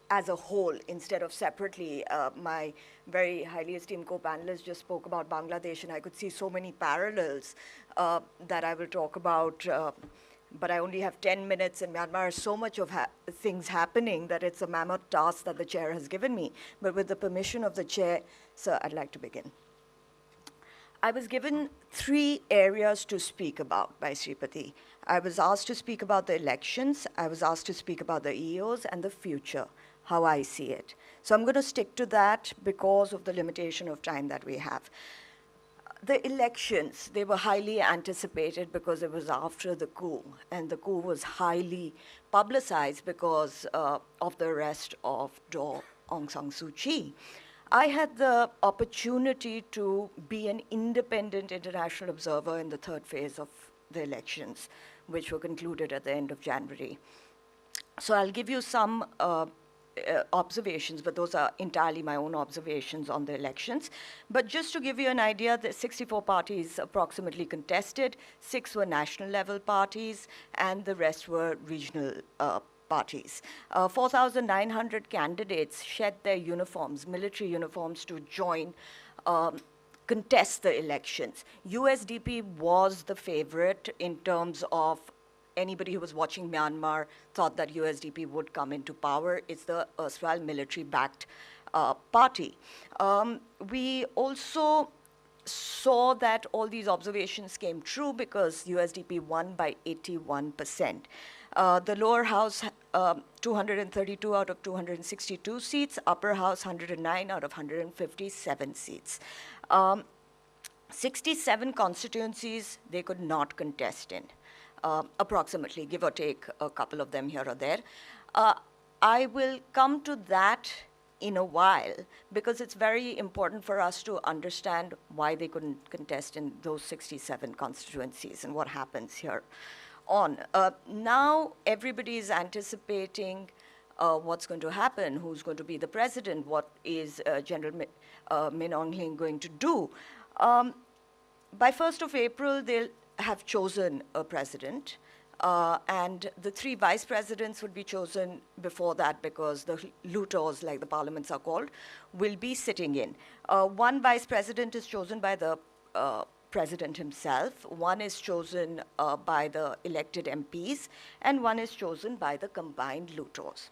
as a whole instead of separately. My very highly esteemed co-panelist just spoke about Bangladesh, and I could see so many parallels that I will talk about. But I only have 10 minutes, and Myanmar has so much of things happening that it's a mammoth task that the chair has given me. But with the permission of the chair, sir, I'd like to begin. I was given 3 areas to speak about by Sripati. I was asked to speak about the elections, I was asked to speak about the EOs and the future, how I see it. So I'm going to stick to that because of the limitation of time that we have. The elections, they were highly anticipated because it was after the coup, and the coup was highly publicized because of the arrest of Daw Aung San Suu Kyi. I had the opportunity to be an independent international observer in the 3rd phase of the elections, which were concluded at the end of January. So I'll give you some observations, but those are entirely my own observations on the elections. But just to give you an idea, the 64 parties approximately contested, 6 were national level parties, and the rest were regional parties. 4,900 candidates shed their uniforms, military uniforms, to join, contest the elections. USDP was the favorite in terms of anybody who was watching Myanmar thought that USDP would come into power. It's the erstwhile military-backed party. We also saw that all these observations came true because USDP won by 81%. The lower house, 232 out of 262 seats, upper house, 109 out of 157 seats. 67 constituencies they could not contest in. Approximately, give or take a couple of them here or there. I will come to that in a while because it's very important for us to understand why they couldn't contest in those 67 constituencies and what happens here on. Now everybody is anticipating what's going to happen, who's going to be the president, what is General Min Aung Hlaing going to do. By 1st of April, they'll have chosen a president, and the 3 vice presidents would be chosen before that because the Lutos, like the parliaments are called, will be sitting in. 1 vice president is chosen by the president himself, 1 is chosen by the elected MPs, and 1 is chosen by the combined Lutos.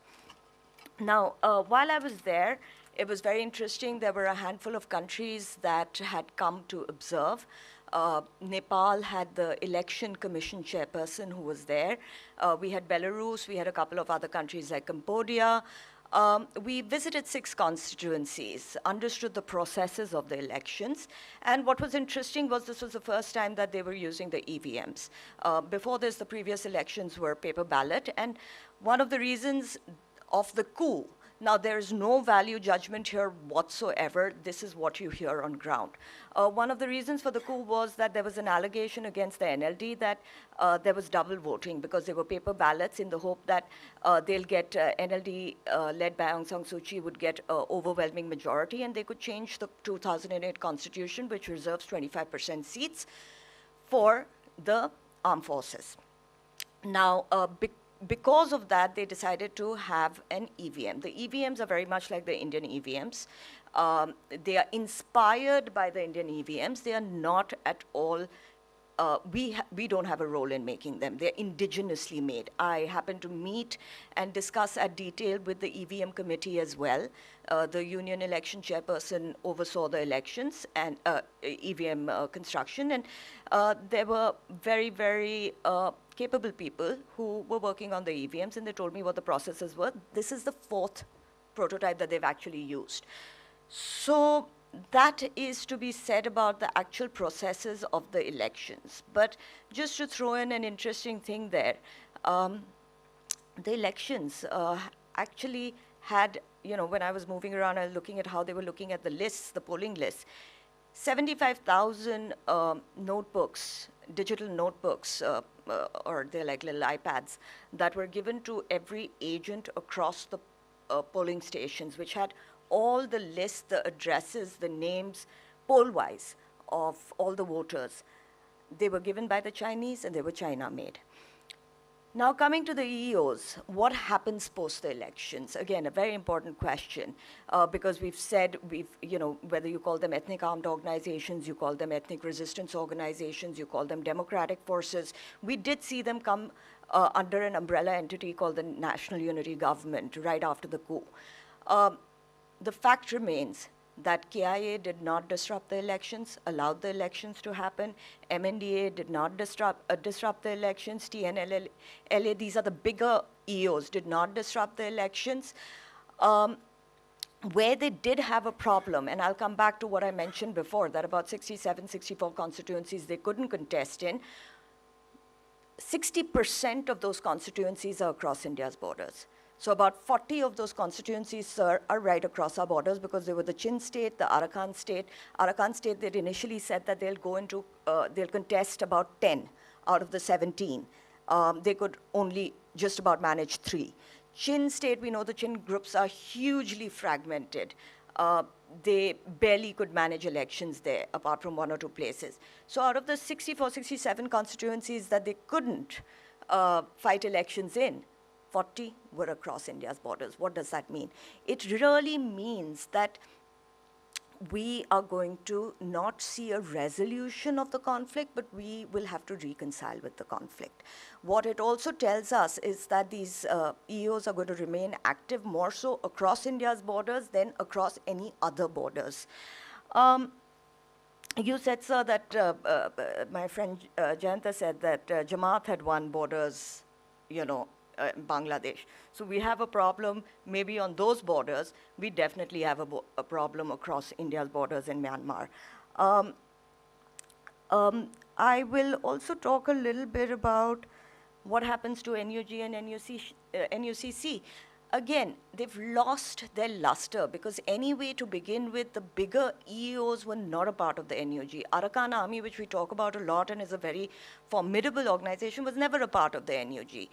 Now, while I was there, it was very interesting. There were a handful of countries that had come to observe. Nepal had the election commission chairperson who was there. We had Belarus, we had a couple of other countries like Cambodia. We visited 6 constituencies, understood the processes of the elections, and what was interesting was this was the first time that they were using the EVMs. Before this, the previous elections were paper ballot, and one of the reasons of the coup. Now, there is no value judgment here whatsoever. This is what you hear on ground. One of the reasons for the coup was that there was an allegation against the NLD that there was double voting because they were paper ballots in the hope that they'll get NLD led by Aung San Suu Kyi would get overwhelming majority and they could change the 2008 constitution, which reserves 25% seats for the armed forces. Now, because of that, they decided to have an EVM. The EVMs are very much like the Indian EVMs. They are inspired by the Indian EVMs. They are not at all, we don't have a role in making them. They're indigenously made. I happened to meet and discuss at detail with the EVM committee as well. The union election chairperson oversaw the elections and EVM construction, and there were very, very capable people who were working on the EVMs, and they told me what the processes were. This is the 4th prototype that they've actually used. So that is to be said about the actual processes of the elections. But just to throw in an interesting thing there, the elections actually had, you know, when I was moving around and looking at how they were looking at the lists, the polling lists, 75,000 notebooks, digital notebooks, or they're like little iPads, that were given to every agent across the polling stations, which had all the lists, the addresses, the names, poll-wise, of all the voters. They were given by the Chinese and they were China-made. Now coming to the EOs, what happens post the elections? Again, a very important question, because we've said, whether you call them ethnic armed organizations, you call them ethnic resistance organizations, you call them democratic forces, we did see them come under an umbrella entity called the National Unity Government right after the coup. The fact remains that KIA did not disrupt the elections, allowed the elections to happen. MNDA did not disrupt the elections. TNLA, these are the bigger EOs, did not disrupt the elections. Where they did have a problem, and I'll come back to what I mentioned before, that about 67, 64 constituencies they couldn't contest in, 60% of those constituencies are across India's borders. So about 40 of those constituencies, sir, are right across our borders because they were the Chin state, the Arakan state. Arakan state, they'd initially said that they'll contest about 10 out of the 17. They could only just about manage 3. Chin state, we know the Chin groups are hugely fragmented. They barely could manage elections there, apart from 1 or 2 places. So out of the 64, 67 constituencies that they couldn't fight elections in, 40 were across India's borders. What does that mean? It really means that we are going to not see a resolution of the conflict, but we will have to reconcile with the conflict. What it also tells us is that these EOs are going to remain active more so across India's borders than across any other borders. You said, sir, that my friend Jayanta said that Jamaat had won borders, Bangladesh. So we have a problem maybe on those borders. We definitely have a problem across India's borders in Myanmar. I will also talk a little bit about what happens to NUG and NUCC. Again, they've lost their luster because anyway, to begin with, the bigger EOs were not a part of the NUG. Arakan Army, which we talk about a lot and is a very formidable organization, was never a part of the NUG.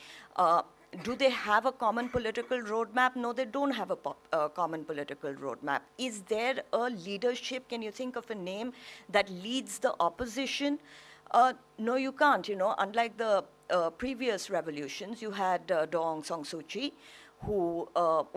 Do they have a common political roadmap? No, they don't have a common political roadmap. Is there a leadership? Can you think of a name that leads the opposition? No, you can't. Unlike the previous revolutions, you had Daw Aung San Suu Kyi, who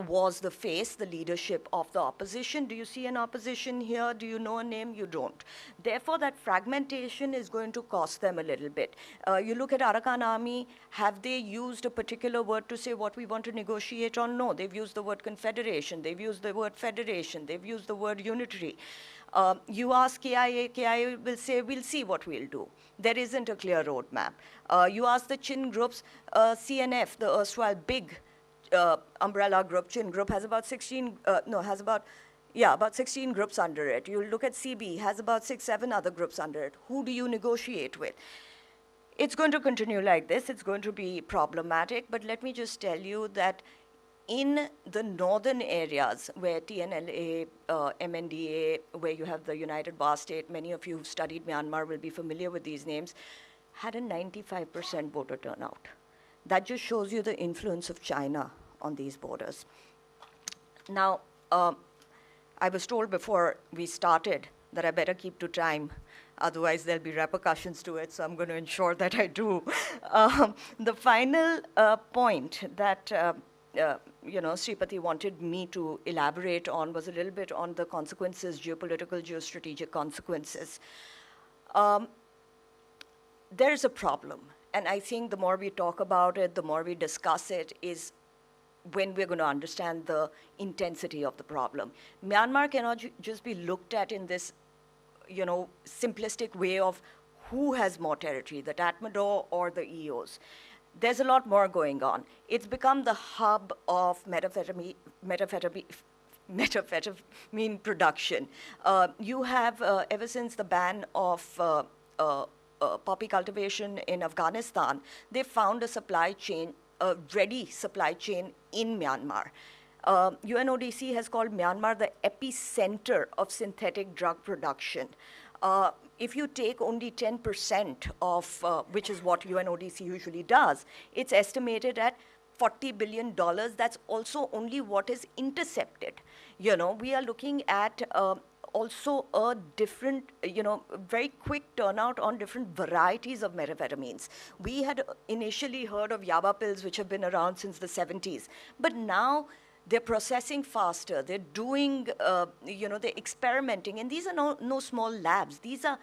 was the face, the leadership of the opposition. Do you see an opposition here? Do you know a name? You don't. Therefore, that fragmentation is going to cost them a little bit. You look at Arakan Army, have they used a particular word to say what we want to negotiate on? No, they've used the word confederation, they've used the word federation, they've used the word unitary. You ask KIA will say, we'll see what we'll do. There isn't a clear roadmap. You ask the Chin groups, CNF, the erstwhile big umbrella group, Chin group, has about 16, about 16 groups under it. You look at CB, has about 6, 7 other groups under it. Who do you negotiate with? It's going to continue like this. It's going to be problematic, but let me just tell you that in the northern areas where TNLA, MNDA, where you have the United Bar State, many of you who've studied Myanmar will be familiar with these names, had a 95% voter turnout. That just shows you the influence of China on these borders. Now, I was told before we started that I better keep to time, otherwise there'll be repercussions to it, so I'm going to ensure that I do. The final point that Sripati wanted me to elaborate on was a little bit on the consequences, geopolitical, geostrategic consequences. There is a problem. And I think the more we talk about it, the more we discuss it, is when we're going to understand the intensity of the problem. Myanmar cannot just be looked at in this, simplistic way of who has more territory, the Tatmadaw or the EOs. There's a lot more going on. It's become the hub of methamphetamine production. You have, ever since the ban of poppy cultivation in Afghanistan, they found a supply chain, a ready supply chain in Myanmar. UNODC has called Myanmar the epicenter of synthetic drug production. If you take only 10% of, which is what UNODC usually does, it's estimated at $40 billion. That's also only what is intercepted. We are looking at also a different, very quick turnout on different varieties of methamphetamines. We had initially heard of yaba pills, which have been around since the 70s, but now they're processing faster. They're doing, they're experimenting, and these are no small labs. These are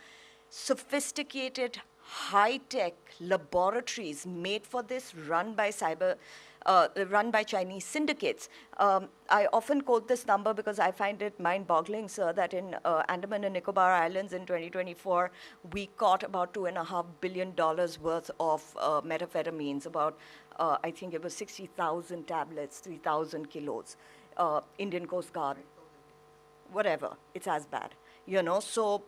sophisticated, high-tech laboratories made for this, run by Chinese syndicates. I often quote this number because I find it mind-boggling, sir, that in Andaman and Nicobar Islands in 2024, we caught about $2.5 billion worth of methamphetamines, about, I think it was 60,000 tablets, 3,000 kilos. Indian Coast Guard, whatever, it's as bad. So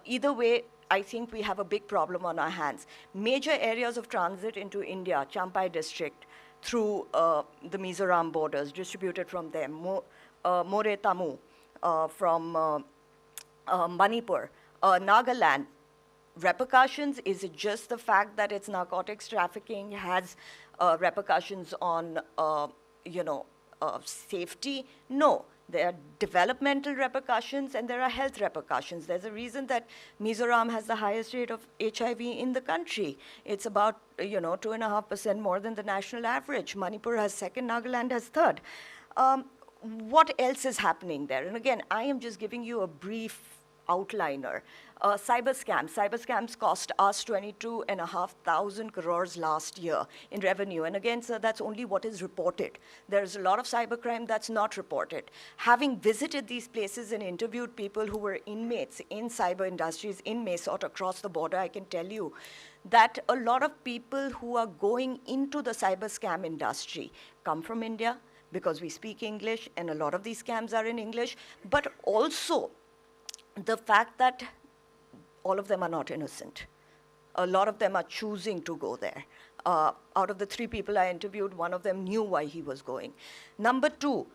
either way, I think we have a big problem on our hands. Major areas of transit into India, Champai district, through the Mizoram borders, distributed from there. More Tamu from Manipur. Nagaland, repercussions, is it just the fact that it's narcotics trafficking has repercussions on, safety? No. There are developmental repercussions and there are health repercussions. There's a reason that Mizoram has the highest rate of HIV in the country. It's about 2.5% more than the national average. Manipur has second, Nagaland has third. What else is happening there? And again, I am just giving you a brief outliner. Cyber scams cost us 22,500 crores last year in revenue. And again, sir, that's only what is reported. There's a lot of cybercrime that's not reported. Having visited these places and interviewed people who were inmates in cyber industries in Mesot across the border, I can tell you that a lot of people who are going into the cyber scam industry come from India because we speak English, and a lot of these scams are in English, but also the fact that all of them are not innocent. A lot of them are choosing to go there. Out of the 3 people I interviewed, one of them knew why he was going. Number 2,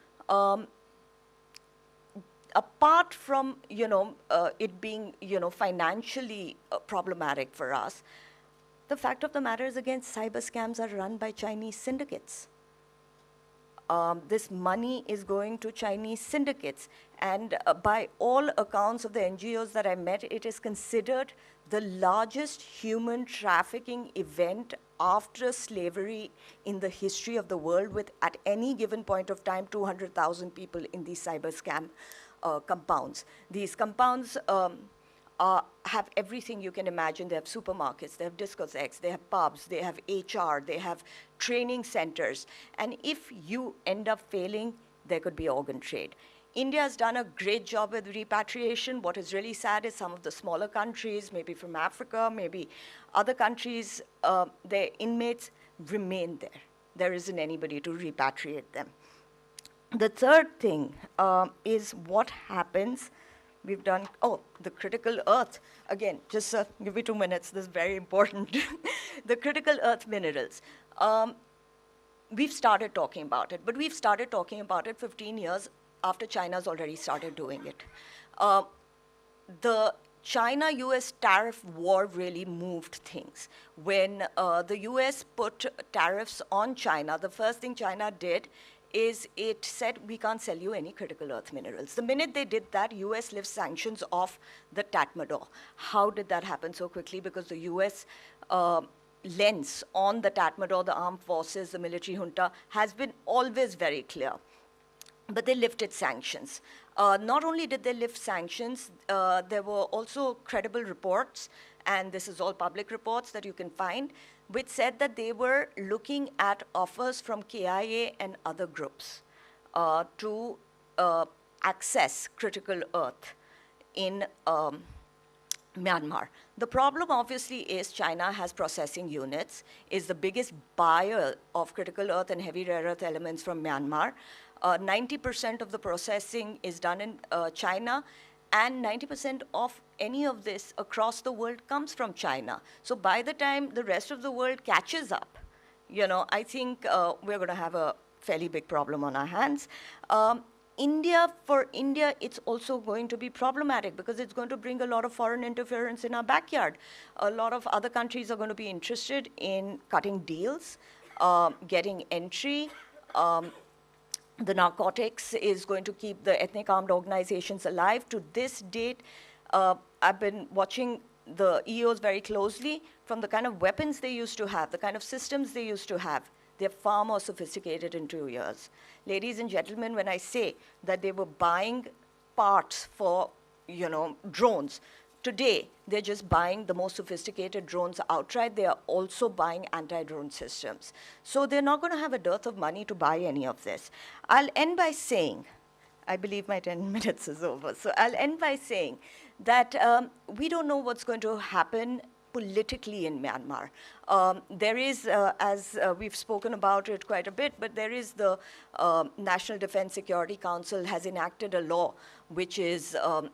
apart from it being financially problematic for us, the fact of the matter is, again, cyber scams are run by Chinese syndicates. This money is going to Chinese syndicates. And by all accounts of the NGOs that I met, it is considered the largest human trafficking event after slavery in the history of the world, with, at any given point of time, 200,000 people in these cyber scam compounds. These compounds have everything you can imagine. They have supermarkets, they have discotheques, they have pubs, they have HR, they have training centers. And if you end up failing, there could be organ trade. India has done a great job with repatriation. What is really sad is some of the smaller countries, maybe from Africa, maybe other countries, their inmates remain there. There isn't anybody to repatriate them. The third thing is what happens. We've done, the critical earth. Again, just give me 2 minutes, this is very important. The critical earth minerals. We've started talking about it, but we've started talking about it 15 years after China's already started doing it. The China-US tariff war really moved things. When the US put tariffs on China, the first thing China did is it said, we can't sell you any critical earth minerals. The minute they did that, US lifted sanctions off the Tatmadaw. How did that happen so quickly? Because the US lens on the Tatmadaw, the armed forces, the military junta, has been always very clear. But they lifted sanctions. Not only did they lift sanctions, there were also credible reports, and this is all public reports that you can find, which said that they were looking at offers from KIA and other groups to access critical earth in Myanmar. The problem, obviously, is China has processing units, is the biggest buyer of critical earth and heavy rare earth elements from Myanmar. 90% of the processing is done in China, and 90% of any of this across the world comes from China. So by the time the rest of the world catches up, I think we're going to have a fairly big problem on our hands. For India, it's also going to be problematic because it's going to bring a lot of foreign interference in our backyard. A lot of other countries are going to be interested in cutting deals, getting entry, the narcotics is going to keep the ethnic armed organizations alive. To this date, I've been watching the EOs very closely. From the kind of weapons they used to have, the kind of systems they used to have, they're far more sophisticated in 2 years. Ladies and gentlemen, when I say that they were buying parts for, drones, today, they're just buying the most sophisticated drones outright. They are also buying anti-drone systems. So they're not going to have a dearth of money to buy any of this. I'll end by saying, I believe my 10 minutes is over. So I'll end by saying that we don't know what's going to happen politically in Myanmar. There is, as we've spoken about it quite a bit, but there is the National Defense Security Council has enacted a law which is the,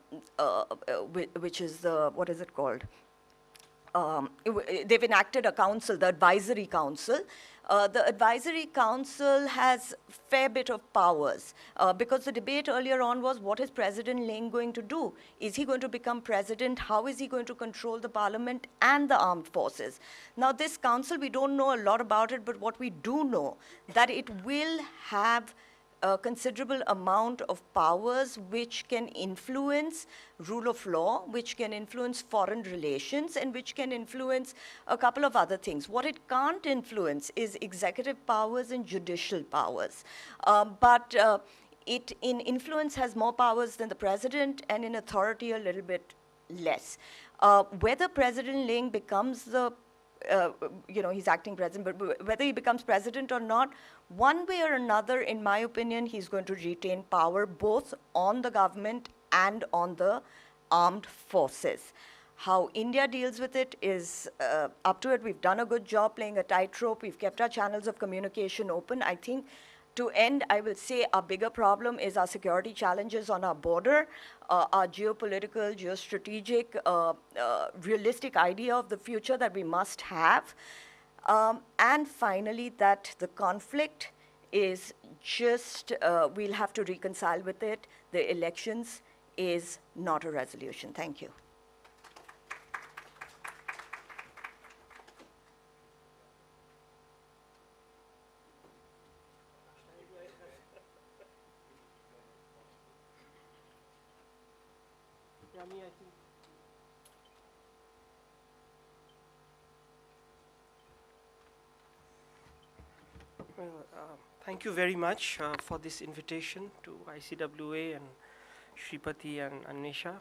what is it called? They've enacted a council, the advisory council. The advisory council has a fair bit of powers because the debate earlier on was, what is President Ling going to do? Is he going to become president? How is he going to control the parliament and the armed forces? Now, this council, we don't know a lot about it, but what we do know, that it will have a considerable amount of powers which can influence rule of law, which can influence foreign relations, and which can influence a couple of other things. What it can't influence is executive powers and judicial powers. But it in influence has more powers than the president, and in authority a little bit less. Whether President Ling becomes the he's acting president, but whether he becomes president or not, one way or another, in my opinion, he's going to retain power both on the government and on the armed forces. How India deals with it is up to it. We've done a good job playing a tightrope. We've kept our channels of communication open. I think to end, I will say our bigger problem is our security challenges on our border, our geopolitical, geostrategic, realistic idea of the future that we must have. And finally, that the conflict is just, we'll have to reconcile with it. The elections is not a resolution. Thank you. Rami, I think. Well, thank you very much for this invitation to ICWA and Shripati and Anisha.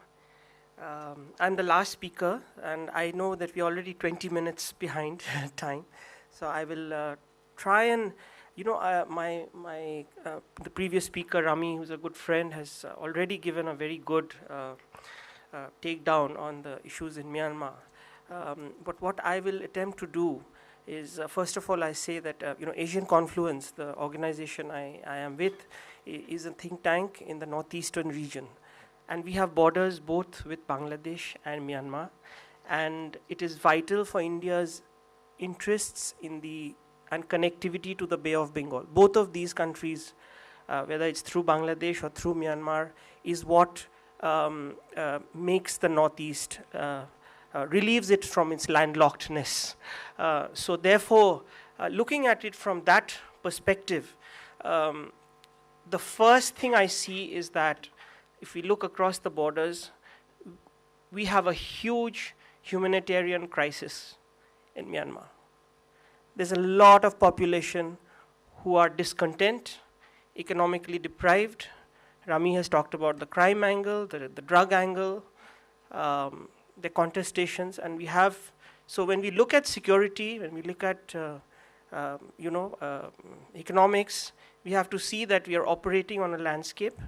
I'm the last speaker, and I know that we're already 20 minutes behind time, so I will try and, the previous speaker, Rami, who's a good friend, has already given a very good takedown on the issues in Myanmar. But what I will attempt to do is, first of all, I say that Asian Confluence, the organization I am with, is a think tank in the northeastern region. And we have borders both with Bangladesh and Myanmar. And it is vital for India's interests and connectivity to the Bay of Bengal. Both of these countries, whether it's through Bangladesh or through Myanmar, is what makes the Northeast, relieves it from its landlockedness. So therefore, looking at it from that perspective, the first thing I see is that if we look across the borders, we have a huge humanitarian crisis in Myanmar. There's a lot of population who are discontent, economically deprived. Rami has talked about the crime angle, the drug angle, the contestations, and we have, so when we look at security, when we look at economics, we have to see that we are operating on a landscape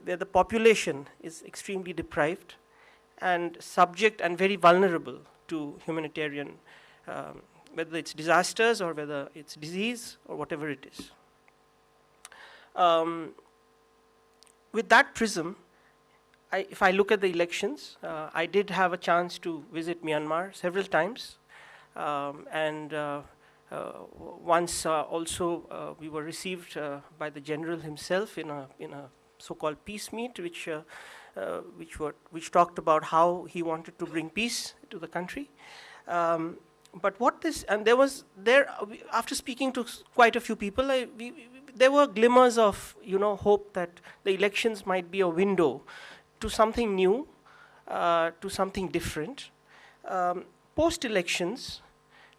where the population is extremely deprived and subject and very vulnerable to humanitarian, whether it's disasters or whether it's disease or whatever it is. With that prism, if I look at the elections, I did have a chance to visit Myanmar several times, and once also we were received by the general himself in a so-called peace meet, which talked about how he wanted to bring peace to the country. But what this, and after speaking to quite a few people, there were glimmers of, hope that the elections might be a window to something new, to something different. Post-elections,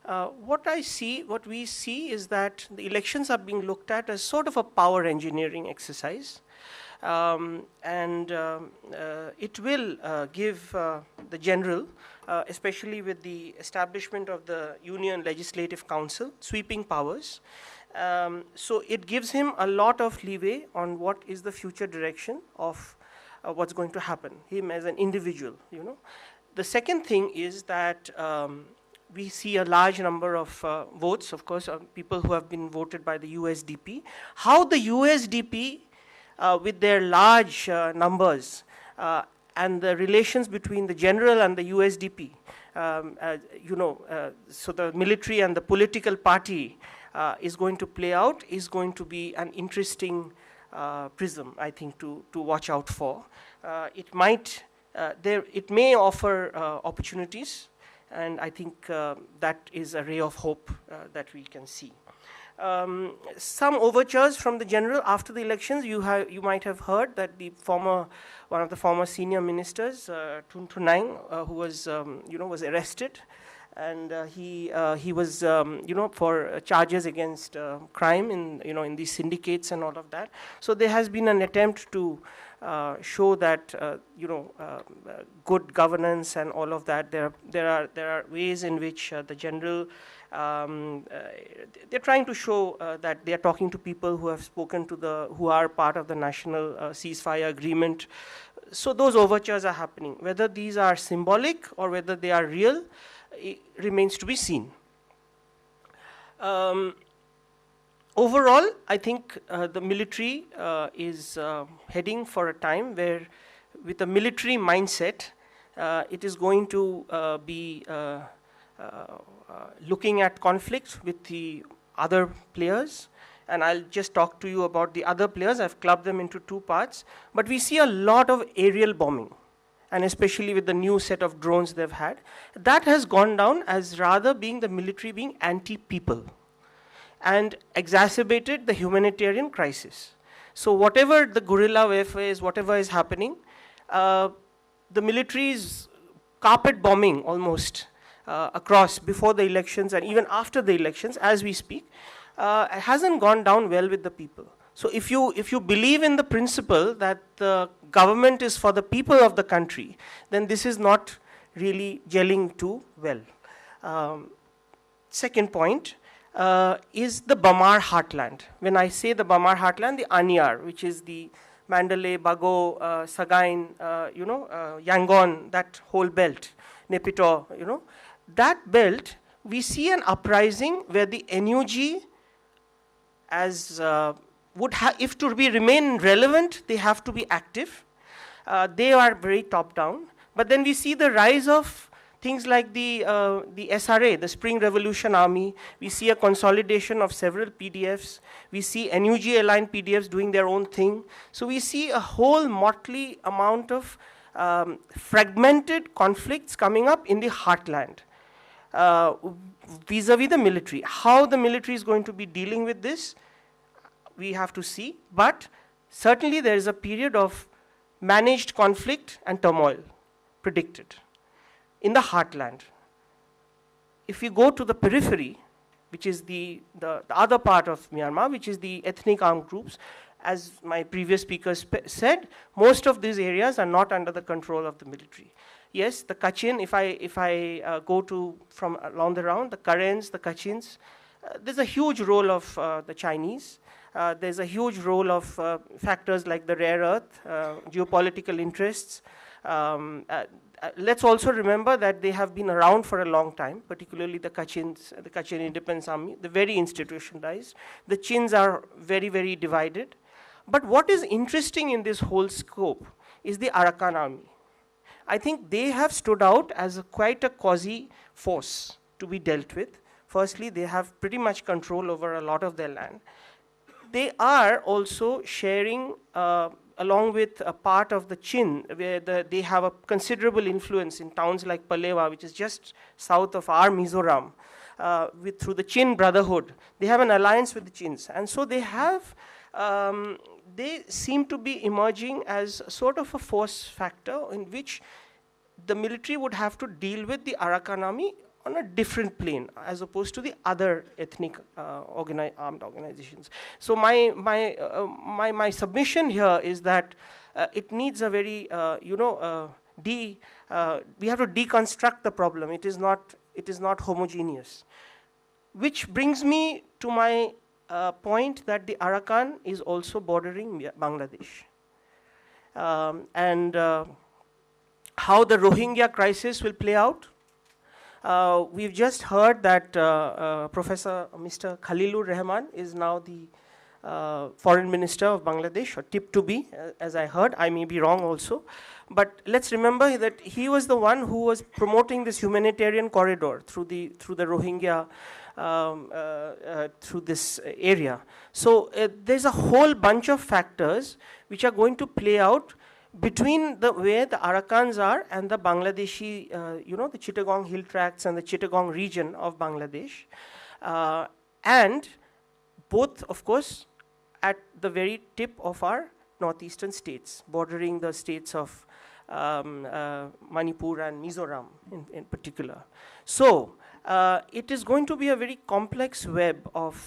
what we see is that the elections are being looked at as sort of a power engineering exercise. It will give the general, especially with the establishment of the Union Legislative Council, sweeping powers. So it gives him a lot of leeway on what is the future direction of what's going to happen, him as an individual, The second thing is that we see a large number of votes, of course, people who have been voted by the USDP. How the USDP, with their large numbers and the relations between the general and the USDP, so the military and the political party is going to play out, is going to be an interesting prism, I think, to watch out for. It may offer opportunities, and I think that is a ray of hope that we can see. Some overtures from the general after the elections. You might have heard that one of the former senior ministers, Tun Tunang, who was was arrested, and he was for charges against crime in these syndicates and all of that. So there has been an attempt to show that good governance and all of that. There are ways in which the general they're trying to show that they are talking to people who have spoken to who are part of the national ceasefire agreement. So those overtures are happening. Whether these are symbolic or whether they are real, it remains to be seen. Overall, I think the military is heading for a time where, with a military mindset, it is going to be looking at conflicts with the other players. And I'll just talk to you about the other players. I've clubbed them into two parts. But we see a lot of aerial bombing, and especially with the new set of drones they've had. That has gone down as rather being the military being anti-people, and exacerbated the humanitarian crisis. So whatever the guerrilla warfare is, whatever is happening, the military's carpet bombing almost across before the elections and even after the elections, as we speak, hasn't gone down well with the people. So if you believe in the principle that the government is for the people of the country, then this is not really gelling too well. Second point is the Bamar heartland. When I say the Bamar heartland, the Anyar, which is the Mandalay, Bago, Sagain, Yangon, that whole belt, Naypyidaw, that belt, we see an uprising where the NUG, as if to remain relevant, they have to be active. They are very top down. But then we see the rise of things like the SRA, the Spring Revolution Army. We see a consolidation of several PDFs. We see NUG-aligned PDFs doing their own thing. So we see a whole motley amount of fragmented conflicts coming up in the heartland vis-a-vis the military. How the military is going to be dealing with this, we have to see. But certainly there is a period of managed conflict and turmoil predicted in the heartland. If we go to the periphery, which is the other part of Myanmar, which is the ethnic armed groups, as my previous speaker said, most of these areas are not under the control of the military. Yes, the Kachin, if I go to from along the round, the Karens, the Kachins, there's a huge role of the Chinese. There's a huge role of factors like the rare earth, geopolitical interests. Let's also remember that they have been around for a long time, particularly the Kachins, the Kachin Independence Army, the very institutionalized. The Chins are very, very divided. But what is interesting in this whole scope is the Arakan Army. I think they have stood out as quite a quasi force to be dealt with. Firstly, they have pretty much control over a lot of their land. They are also sharing, along with a part of the Chin, where they have a considerable influence in towns like Palewa, which is just south of our Mizoram. through the Chin Brotherhood. They have an alliance with the Chins. And so they have, they seem to be emerging as sort of a force factor in which the military would have to deal with the Arakan army on a different plane as opposed to the other ethnic armed organizations. So my submission here is that it needs a very, we have to deconstruct the problem. It is not homogeneous. Which brings me to my point that the Arakan is also bordering Bangladesh. And how the Rohingya crisis will play out. We've just heard that Professor Mr. Khalilur Rahman is now the Foreign Minister of Bangladesh, or tipped to be, as I heard. I may be wrong also. But let's remember that he was the one who was promoting this humanitarian corridor through the Rohingya, through this area. So there's a whole bunch of factors which are going to play out between where the Arakans are and the Bangladeshi, the Chittagong Hill Tracts and the Chittagong region of Bangladesh. And both, of course, at the very tip of our northeastern states, bordering the states of Manipur and Mizoram in particular. So it is going to be a very complex web of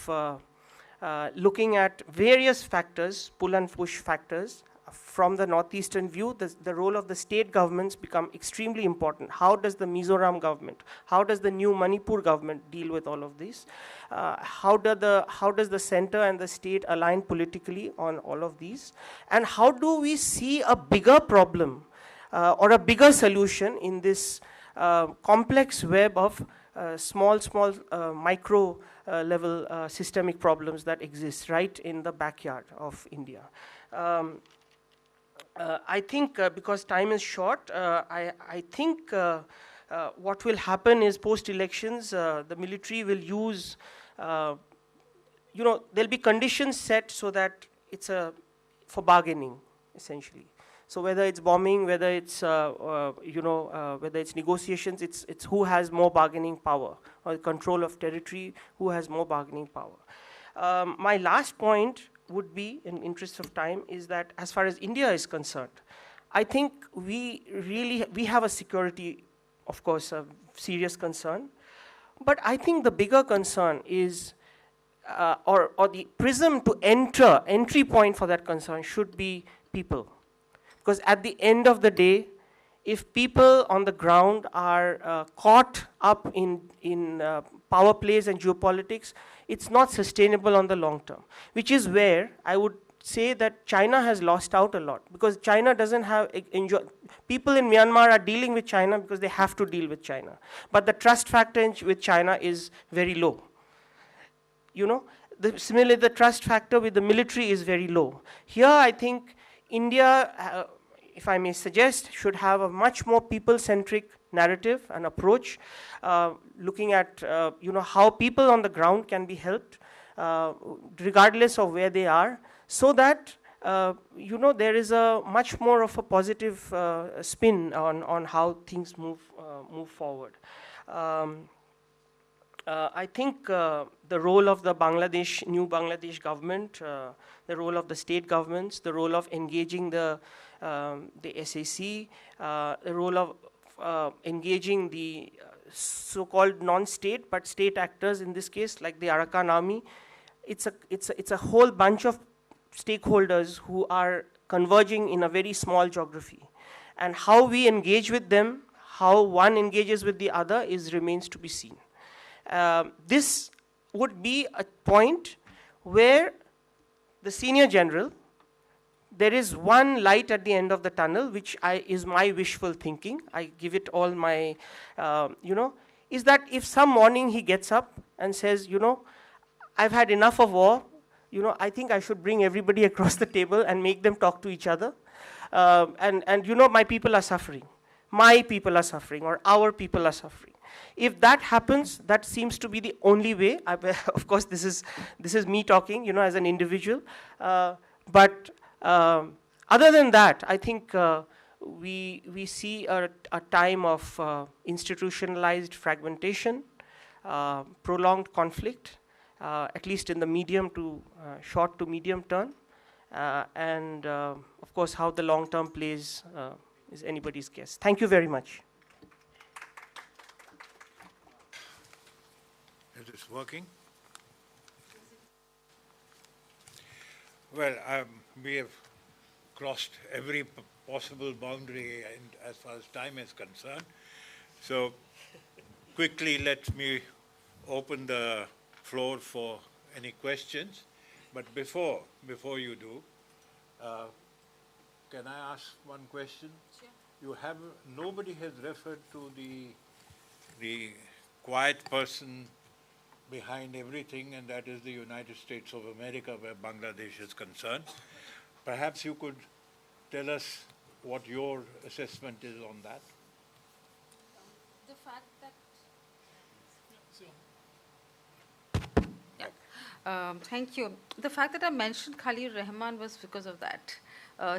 looking at various factors, pull and push factors. From the northeastern view, the role of the state governments become extremely important. How does the Mizoram government, how does the new Manipur government deal with all of this? How does the center and the state align politically on all of these? And how do we see a bigger problem or a bigger solution in this complex web of small micro level systemic problems that exist right in the backyard of India? I think because time is short, I think what will happen is post-elections, the military will use, there'll be conditions set so that it's for bargaining, essentially. So whether it's bombing, whether it's, whether it's negotiations, it's who has more bargaining power, or control of territory, who has more bargaining power. My last point would be, in interest of time, is that as far as India is concerned, I think we have a security, of course, a serious concern. But I think the bigger concern is, or the prism to entry point for that concern should be people. Because at the end of the day, if people on the ground are caught up in power plays and geopolitics, it's not sustainable on the long term, which is where I would say that China has lost out a lot, because China doesn't have, people in Myanmar are dealing with China because they have to deal with China. But the trust factor with China is very low. Similarly, the trust factor with the military is very low. Here, I think India, if I may suggest, should have a much more people-centric narrative and approach, looking at how people on the ground can be helped, regardless of where they are, so that there is a much more of a positive spin on how things move forward. I think the role of the new Bangladesh government, the role of the state governments, the role of engaging the SAC, the role of engaging the so-called non-state but state actors in this case, like the Arakan army. It's a whole bunch of stakeholders who are converging in a very small geography, and how we engage with them, how one engages with the other, remains to be seen. This would be a point where the senior general, there is one light at the end of the tunnel, which is my wishful thinking. I give it all my, is that if some morning he gets up and says, I've had enough of war, I think I should bring everybody across the table and make them talk to each other. And my people are suffering. My people are suffering, or our people are suffering. If that happens, that seems to be the only way. Of course, this is me talking, as an individual. But other than that, I think we see a time of institutionalized fragmentation, prolonged conflict, at least in the medium to short to medium term, and of course how the long term plays is anybody's guess. Thank you very much. Is this working? Well, we have crossed every possible boundary as far as time is concerned. So quickly let me open the floor for any questions. But before you do, can I ask one question? Sure. Nobody has referred to the quiet person behind everything, and that is the United States of America, where Bangladesh is concerned. Perhaps you could tell us what your assessment is on that. The fact that thank you. The fact that I mentioned Khalil Rahman was because of that.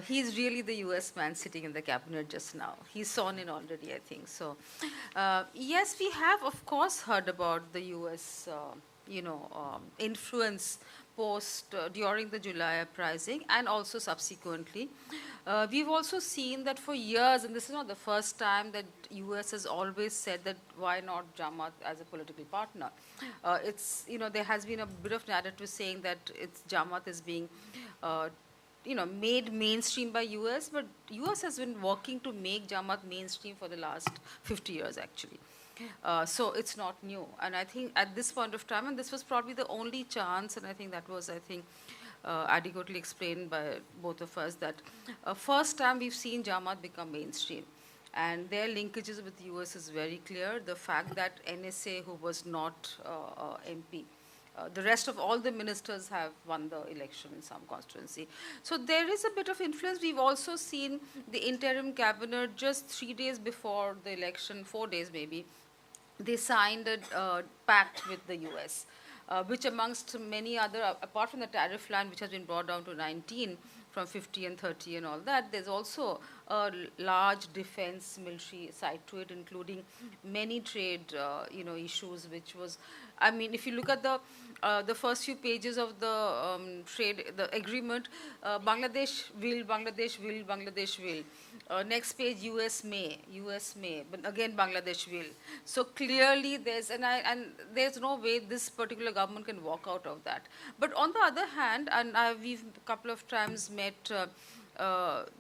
He's really the US man sitting in the cabinet just now. He's sworn in already, I think. So, yes, we have, of course, heard about the US, influence during the July uprising and also subsequently. We've also seen that for years, and this is not the first time, that US has always said that why not Jamaat as a political partner. There has been a bit of narrative saying that Jamaat is being made mainstream by US, but US has been working to make Jamaat mainstream for the last 50 years actually. So it's not new. And I think at this point of time, and this was probably the only chance, and I think that was, adequately explained by both of us, that first time we've seen Jamaat become mainstream. And their linkages with the US is very clear. The fact that NSA, who was not MP, the rest of all the ministers have won the election in some constituency. So there is a bit of influence. We've also seen the interim cabinet just 3 days before the election, 4 days maybe, they signed a pact with the US, which amongst many other, apart from the tariff line, which has been brought down to 19 from 50 and 30 and all that, there's also a large defense military side to it, including many trade, issues, which was, if you look at the first few pages of the the agreement, Bangladesh will, Bangladesh will, Bangladesh will. Next page, US may, but again Bangladesh will. So clearly there's, and there's no way this particular government can walk out of that. But on the other hand, and we've a couple of times met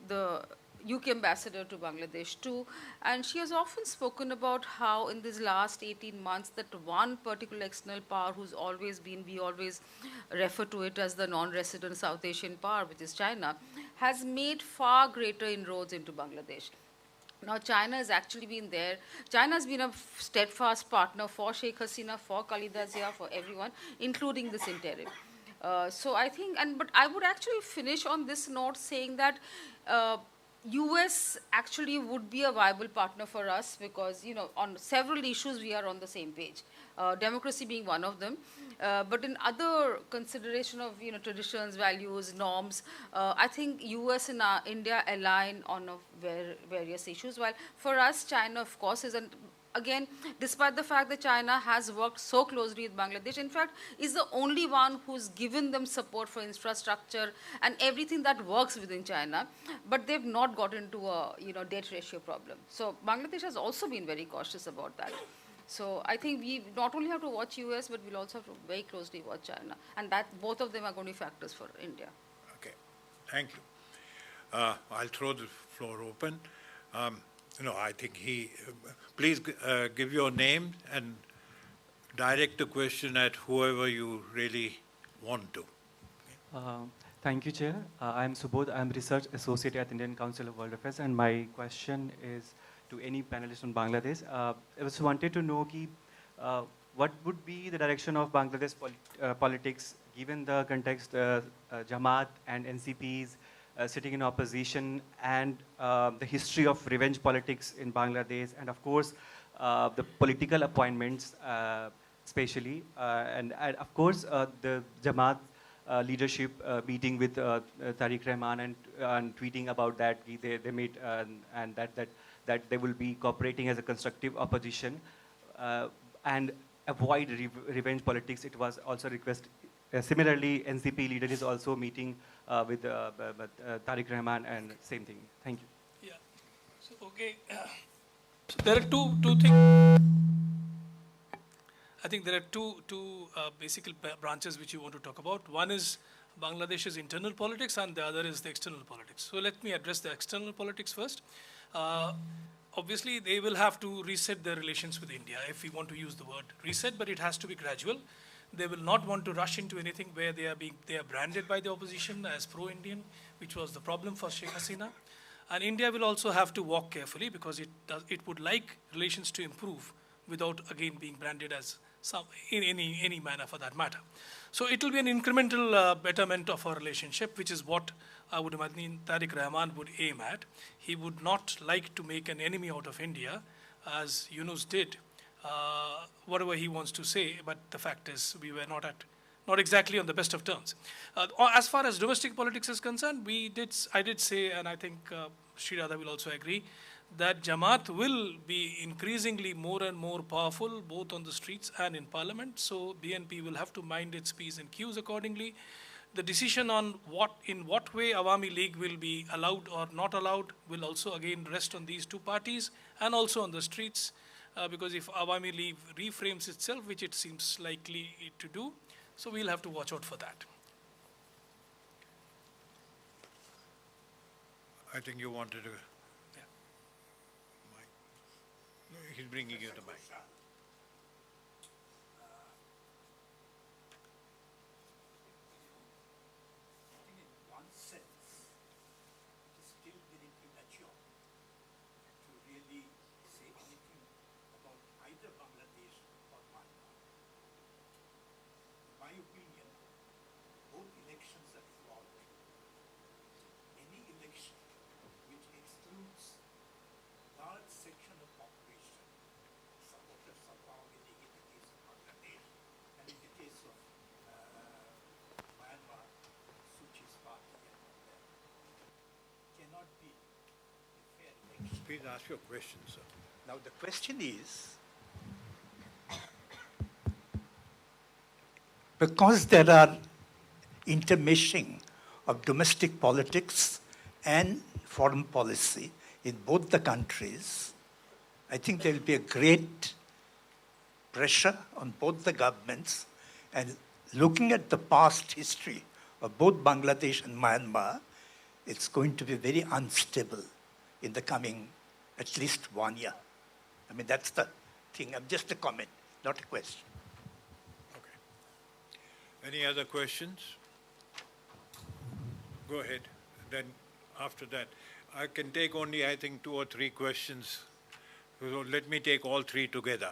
the UK ambassador to Bangladesh too, and she has often spoken about how in these last 18 months that one particular external power who's always been, we always refer to it as the non-resident South Asian power, which is China, has made far greater inroads into Bangladesh. Now, China has actually been there. China has been a steadfast partner for Sheikh Hasina, for Khalida Zia, for everyone, including this interim. So I think, but I would actually finish on this note saying that US actually would be a viable partner for us because, on several issues we are on the same page, democracy being one of them. But in other consideration of, traditions, values, norms, I think US and India align on various issues, while for us, China, of course, is an again, despite the fact that China has worked so closely with Bangladesh, in fact, is the only one who's given them support for infrastructure and everything that works within China, but they've not got into a debt ratio problem. So Bangladesh has also been very cautious about that. So I think we not only have to watch US, but we'll also have to very closely watch China, and that both of them are going to be factors for India. Okay, thank you. I'll throw the floor open. I think please give your name and direct the question at whoever you really want to. Thank you, Chair. I'm Subodh. I'm Research Associate at Indian Council of World Affairs, and my question is to any panelist on Bangladesh. I just wanted to know what would be the direction of Bangladesh politics given the context Jamaat and NCPs sitting in opposition, and the history of revenge politics in Bangladesh, and of course the political appointments especially, and of course the Jamaat leadership meeting with Tariq Rahman and tweeting about that they made and that they will be cooperating as a constructive opposition, and avoid revenge politics. It was also request. Similarly, NCP leader is also meeting with Tariq Rahman and same thing. Thank you. Yeah. So, okay. So there are two things. I think there are two basic branches which you want to talk about. One is Bangladesh's internal politics, and the other is the external politics. So let me address the external politics first. Obviously, they will have to reset their relations with India, if we want to use the word reset, but it has to be gradual. They will not want to rush into anything where they are branded by the opposition as pro-Indian, which was the problem for Sheikh Hasina. And India will also have to walk carefully because it would like relations to improve without again being branded as in any manner for that matter. So it will be an incremental betterment of our relationship, which is what I would imagine Tariq Rahman would aim at. He would not like to make an enemy out of India, as Yunus did, whatever he wants to say, but the fact is we were not exactly on the best of terms. As far as domestic politics is concerned, I did say, and I think Sreeradha will also agree, that Jamaat will be increasingly more and more powerful, both on the streets and in parliament. So BNP will have to mind its P's and Q's accordingly. The decision on in what way Awami League will be allowed or not allowed will also again rest on these two parties and also on the streets, because if Awami League reframes itself, which it seems likely to do, so we'll have to watch out for that. I think you wanted to. He's bringing you the mic. In one sense, it is still very premature to really say anything about either Bangladesh or Myanmar. In my opinion, both elections are flawed. Any election which excludes large section of population, supporters of Awami League in the case of Bangladesh, and in the case of Myanmar, Suchi's party and all that, cannot be a fair election. Please ask your question, sir. Now the question is, because there are intermeshing of domestic politics and foreign policy in both the countries, I think there will be a great pressure on both the governments. And looking at the past history of both Bangladesh and Myanmar, it's going to be very unstable in the coming at least 1 year. I mean, that's the thing. Just a comment, not a question. Okay. Any other questions? Go ahead. Then after that, I can take only, I think, 2 or 3 questions. So let me take all 3 together.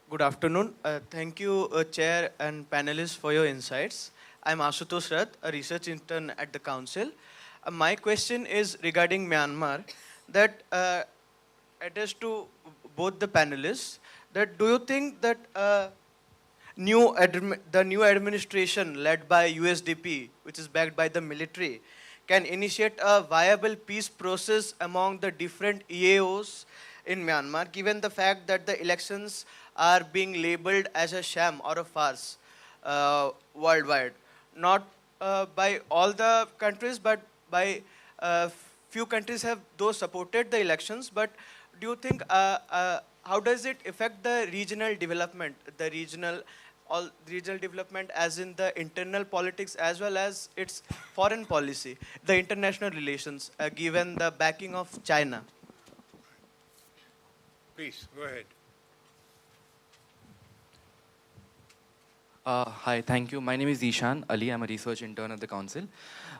Good afternoon. Thank you, Chair and panelists, for your insights. I'm Ashutosh Rath, a research intern at the Council. My question is regarding Myanmar, that addressed to both the panelists, that do you think that the new administration led by USDP, which is backed by the military, can initiate a viable peace process among the different EAOs in Myanmar, given the fact that the elections are being labeled as a sham or a farce worldwide? Not by all the countries, but by few countries have those supported the elections. But do you think, how does it affect the regional development, regional development as in the internal politics as well as its foreign policy, the international relations, given the backing of China? Please, go ahead. Hi, thank you. My name is Ishan Ali. I'm a research intern at the Council.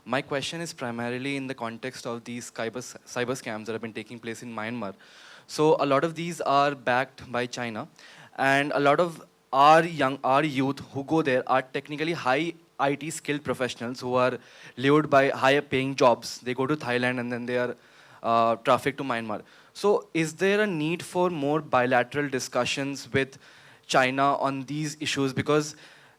My question is primarily in the context of these cyber scams that have been taking place in Myanmar. So a lot of these are backed by China, and a lot of our youth who go there are technically high IT skilled professionals who are lured by higher paying jobs. They go to Thailand and then they are trafficked to Myanmar. So is there a need for more bilateral discussions with China on these issues? Because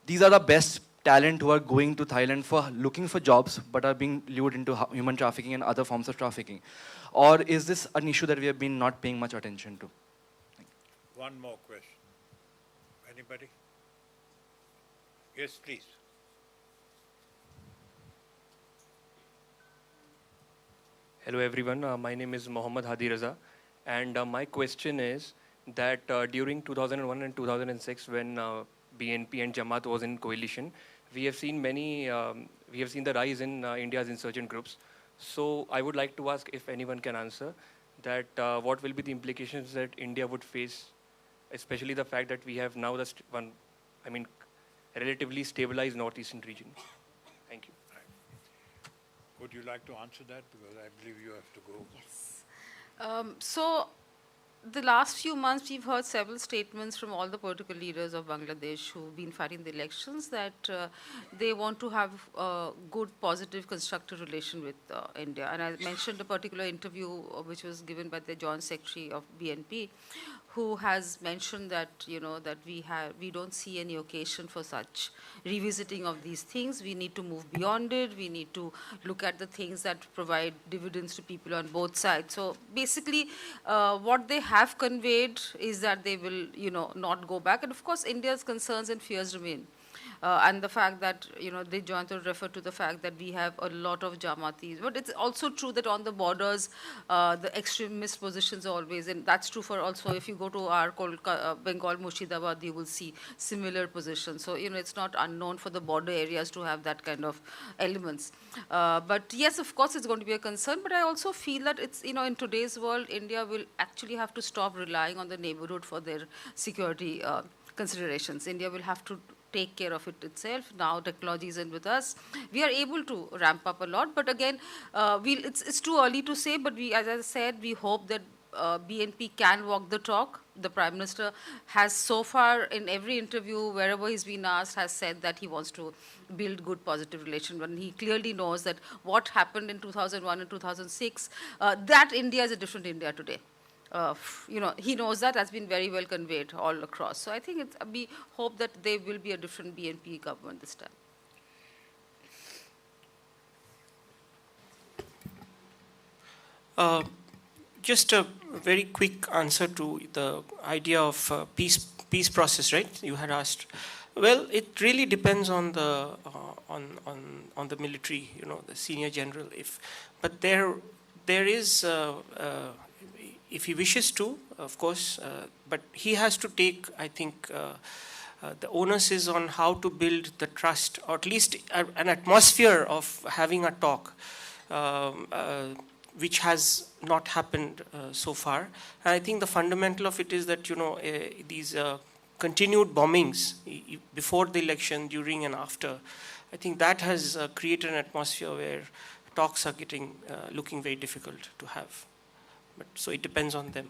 these are the best talent who are going to Thailand for looking for jobs but are being lured into human trafficking and other forms of trafficking. Or is this an issue that we have been not paying much attention to? One more question. Anybody? Yes, please. Hello everyone, my name is Mohammad Hadi Raza, and my question is that during 2001 and 2006 when BNP and Jamaat was in coalition, we have seen the rise in India's insurgent groups. So I would like to ask if anyone can answer that what will be the implications that India would face, especially the fact that we have now relatively stabilized northeastern region. Thank you. Would you like to answer that? Because I believe you have to go. Yes. So the last few months, we've heard several statements from all the political leaders of Bangladesh who've been fighting the elections that they want to have a good, positive, constructive relation with India. And I mentioned a particular interview which was given by the Joint Secretary of BNP, who has mentioned that that we don't see any occasion for such revisiting of these things. We need to move beyond it. We need to look at the things that provide dividends to people on both sides. So basically, what they have conveyed is that they will not go back. And of course, India's concerns and fears remain. And the fact that, they joined to refer to the fact that we have a lot of Jamatis. But it's also true that on the borders, the extremist positions are always, and that's true for also if you go to our Bengal, Murshidabad, you will see similar positions. So, it's not unknown for the border areas to have that kind of elements. But yes, of course, it's going to be a concern. But I also feel that it's, in today's world, India will actually have to stop relying on the neighborhood for their security considerations. India will have to take care of it itself. Now technology is in with us. We are able to ramp up a lot, but again, it's too early to say, but as I said, we hope that BNP can walk the talk. The Prime Minister has so far in every interview, wherever he's been asked, has said that he wants to build good, positive relations. But he clearly knows that what happened in 2001 and 2006, that India is a different India today. He knows that has been very well conveyed all across. So I think we hope that there will be a different BNP government this time. Just a very quick answer to the idea of peace process, right? You had asked. Well, it really depends on the on the military, the senior general. But there is. If he wishes to, of course, but he has to take, I think, the onus is on how to build the trust, or at least an atmosphere of having a talk, which has not happened so far. And I think the fundamental of it is that, these continued bombings before the election, during and after, I think that has created an atmosphere where talks are looking very difficult to have. So it depends on them.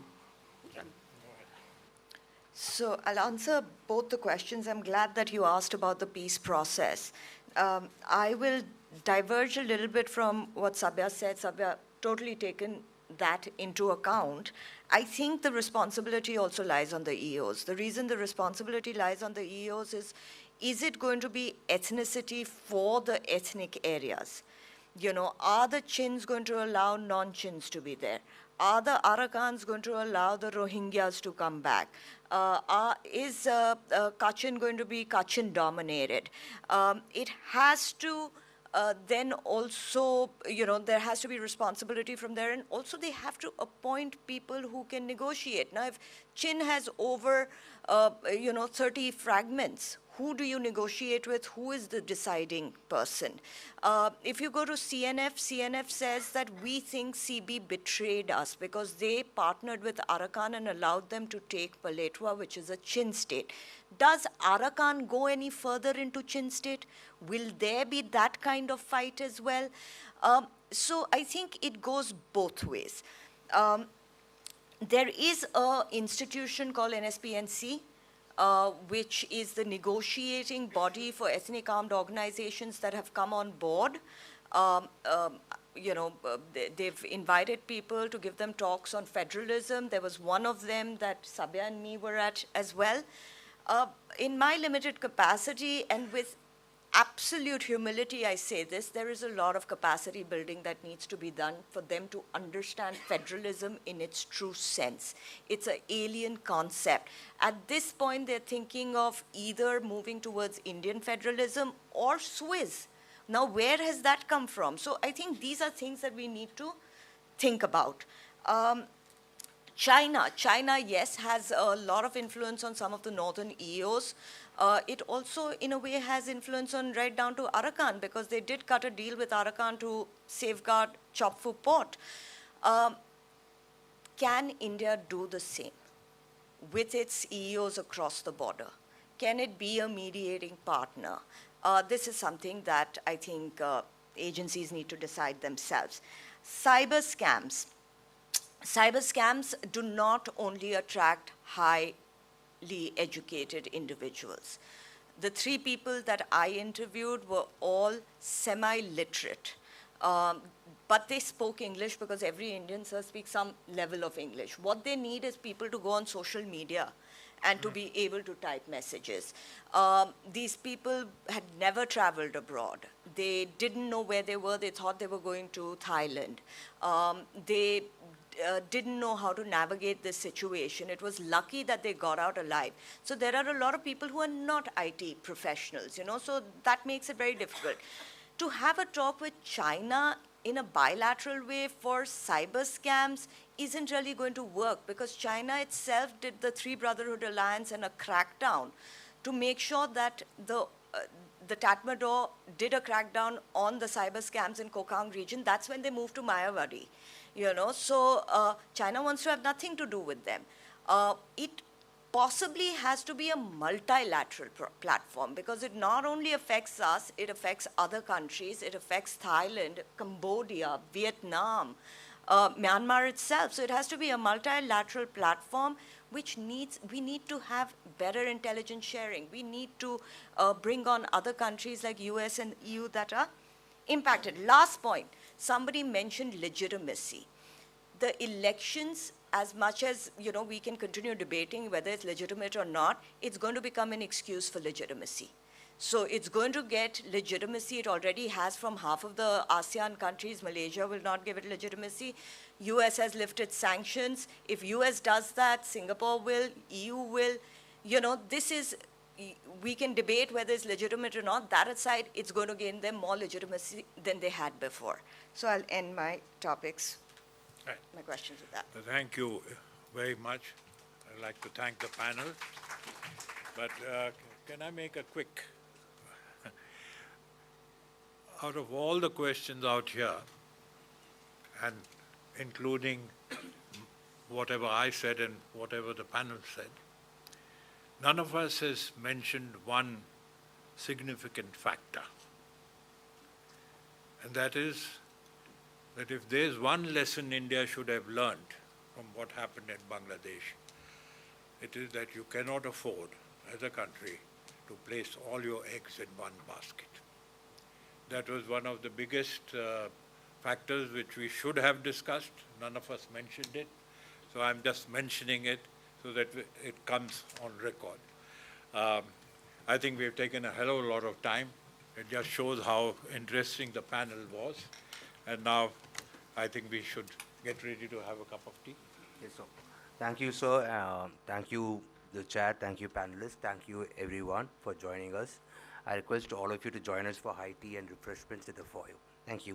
So I'll answer both the questions. I'm glad that you asked about the peace process. I will diverge a little bit from what Sabya said. Sabya totally taken that into account. I think the responsibility also lies on the EOs. The reason the responsibility lies on the EOs is it going to be ethnicity for the ethnic areas? Are the Chins going to allow non-Chins to be there? Are the Arakans going to allow the Rohingyas to come back? Is Kachin going to be Kachin dominated? It has to then also, there has to be responsibility from there, and also they have to appoint people who can negotiate. Now, if Chin has over, 30 fragments, who do you negotiate with? Who is the deciding person? If you go to CNF says that we think CB betrayed us because they partnered with Arakan and allowed them to take Paletwa, which is a Chin state. Does Arakan go any further into Chin state? Will there be that kind of fight as well? So I think it goes both ways. There is an institution called NSPNC, which is the negotiating body for ethnic armed organizations that have come on board. They've invited people to give them talks on federalism. There was one of them that Sabya and me were at as well. In my limited capacity and with absolute humility, I say this, there is a lot of capacity building that needs to be done for them to understand federalism in its true sense. It's an alien concept. At this point, they're thinking of either moving towards Indian federalism or Swiss. Now, where has that come from? So I think these are things that we need to think about. China, yes, has a lot of influence on some of the northern EOs. It also, in a way, has influence on right down to Arakan, because they did cut a deal with Arakan to safeguard Chop Pho port. Can India do the same with its EOs across the border? Can it be a mediating partner? This is something that I think agencies need to decide themselves. Cyber scams. Cyber scams do not only attract highly educated individuals. The 3 people that I interviewed were all semi-literate, but they spoke English because every Indian, sir, speaks some level of English. What they need is people to go on social media and to be able to type messages. These people had never traveled abroad. They didn't know where they were. They thought they were going to Thailand. They didn't know how to navigate this situation. It was lucky that they got out alive. So there are a lot of people who are not IT professionals, so that makes it very difficult. To have a talk with China in a bilateral way for cyber scams isn't really going to work, because China itself did the Three Brotherhood Alliance and a crackdown to make sure that the Tatmadaw did a crackdown on the cyber scams in Kokang region. That's when they moved to Mayawadi. So China wants to have nothing to do with them. It possibly has to be a multilateral platform, because it not only affects us, it affects other countries, it affects Thailand, Cambodia, Vietnam, Myanmar itself. So it has to be a multilateral platform, which we need to have better intelligence sharing. We need to bring on other countries like US and EU that are impacted. Last point. Somebody mentioned legitimacy. The elections, as much as we can continue debating whether it's legitimate or not, it's going to become an excuse for legitimacy. So it's going to get legitimacy. It already has from half of the ASEAN countries. Malaysia will not give it legitimacy. US has lifted sanctions. If US does that, Singapore will, EU will. We can debate whether it's legitimate or not. That aside, it's going to gain them more legitimacy than they had before. So I'll end my topics, my questions with that. Thank you very much. I'd like to thank the panel. But can I make a quick, out of all the questions out here, and including whatever I said and whatever the panel said, none of us has mentioned one significant factor. And that is that if there's one lesson India should have learned from what happened in Bangladesh, it is that you cannot afford, as a country, to place all your eggs in one basket. That was one of the biggest factors which we should have discussed. None of us mentioned it. So I'm just mentioning it so that it comes on record. I think we've taken a hell of a lot of time. It just shows how interesting the panel was. And now I think we should get ready to have a cup of tea. Yes, sir. Thank you, sir. Thank you, the chair. Thank you, panelists. Thank you, everyone, for joining us. I request all of you to join us for high tea and refreshments at the foyer. Thank you.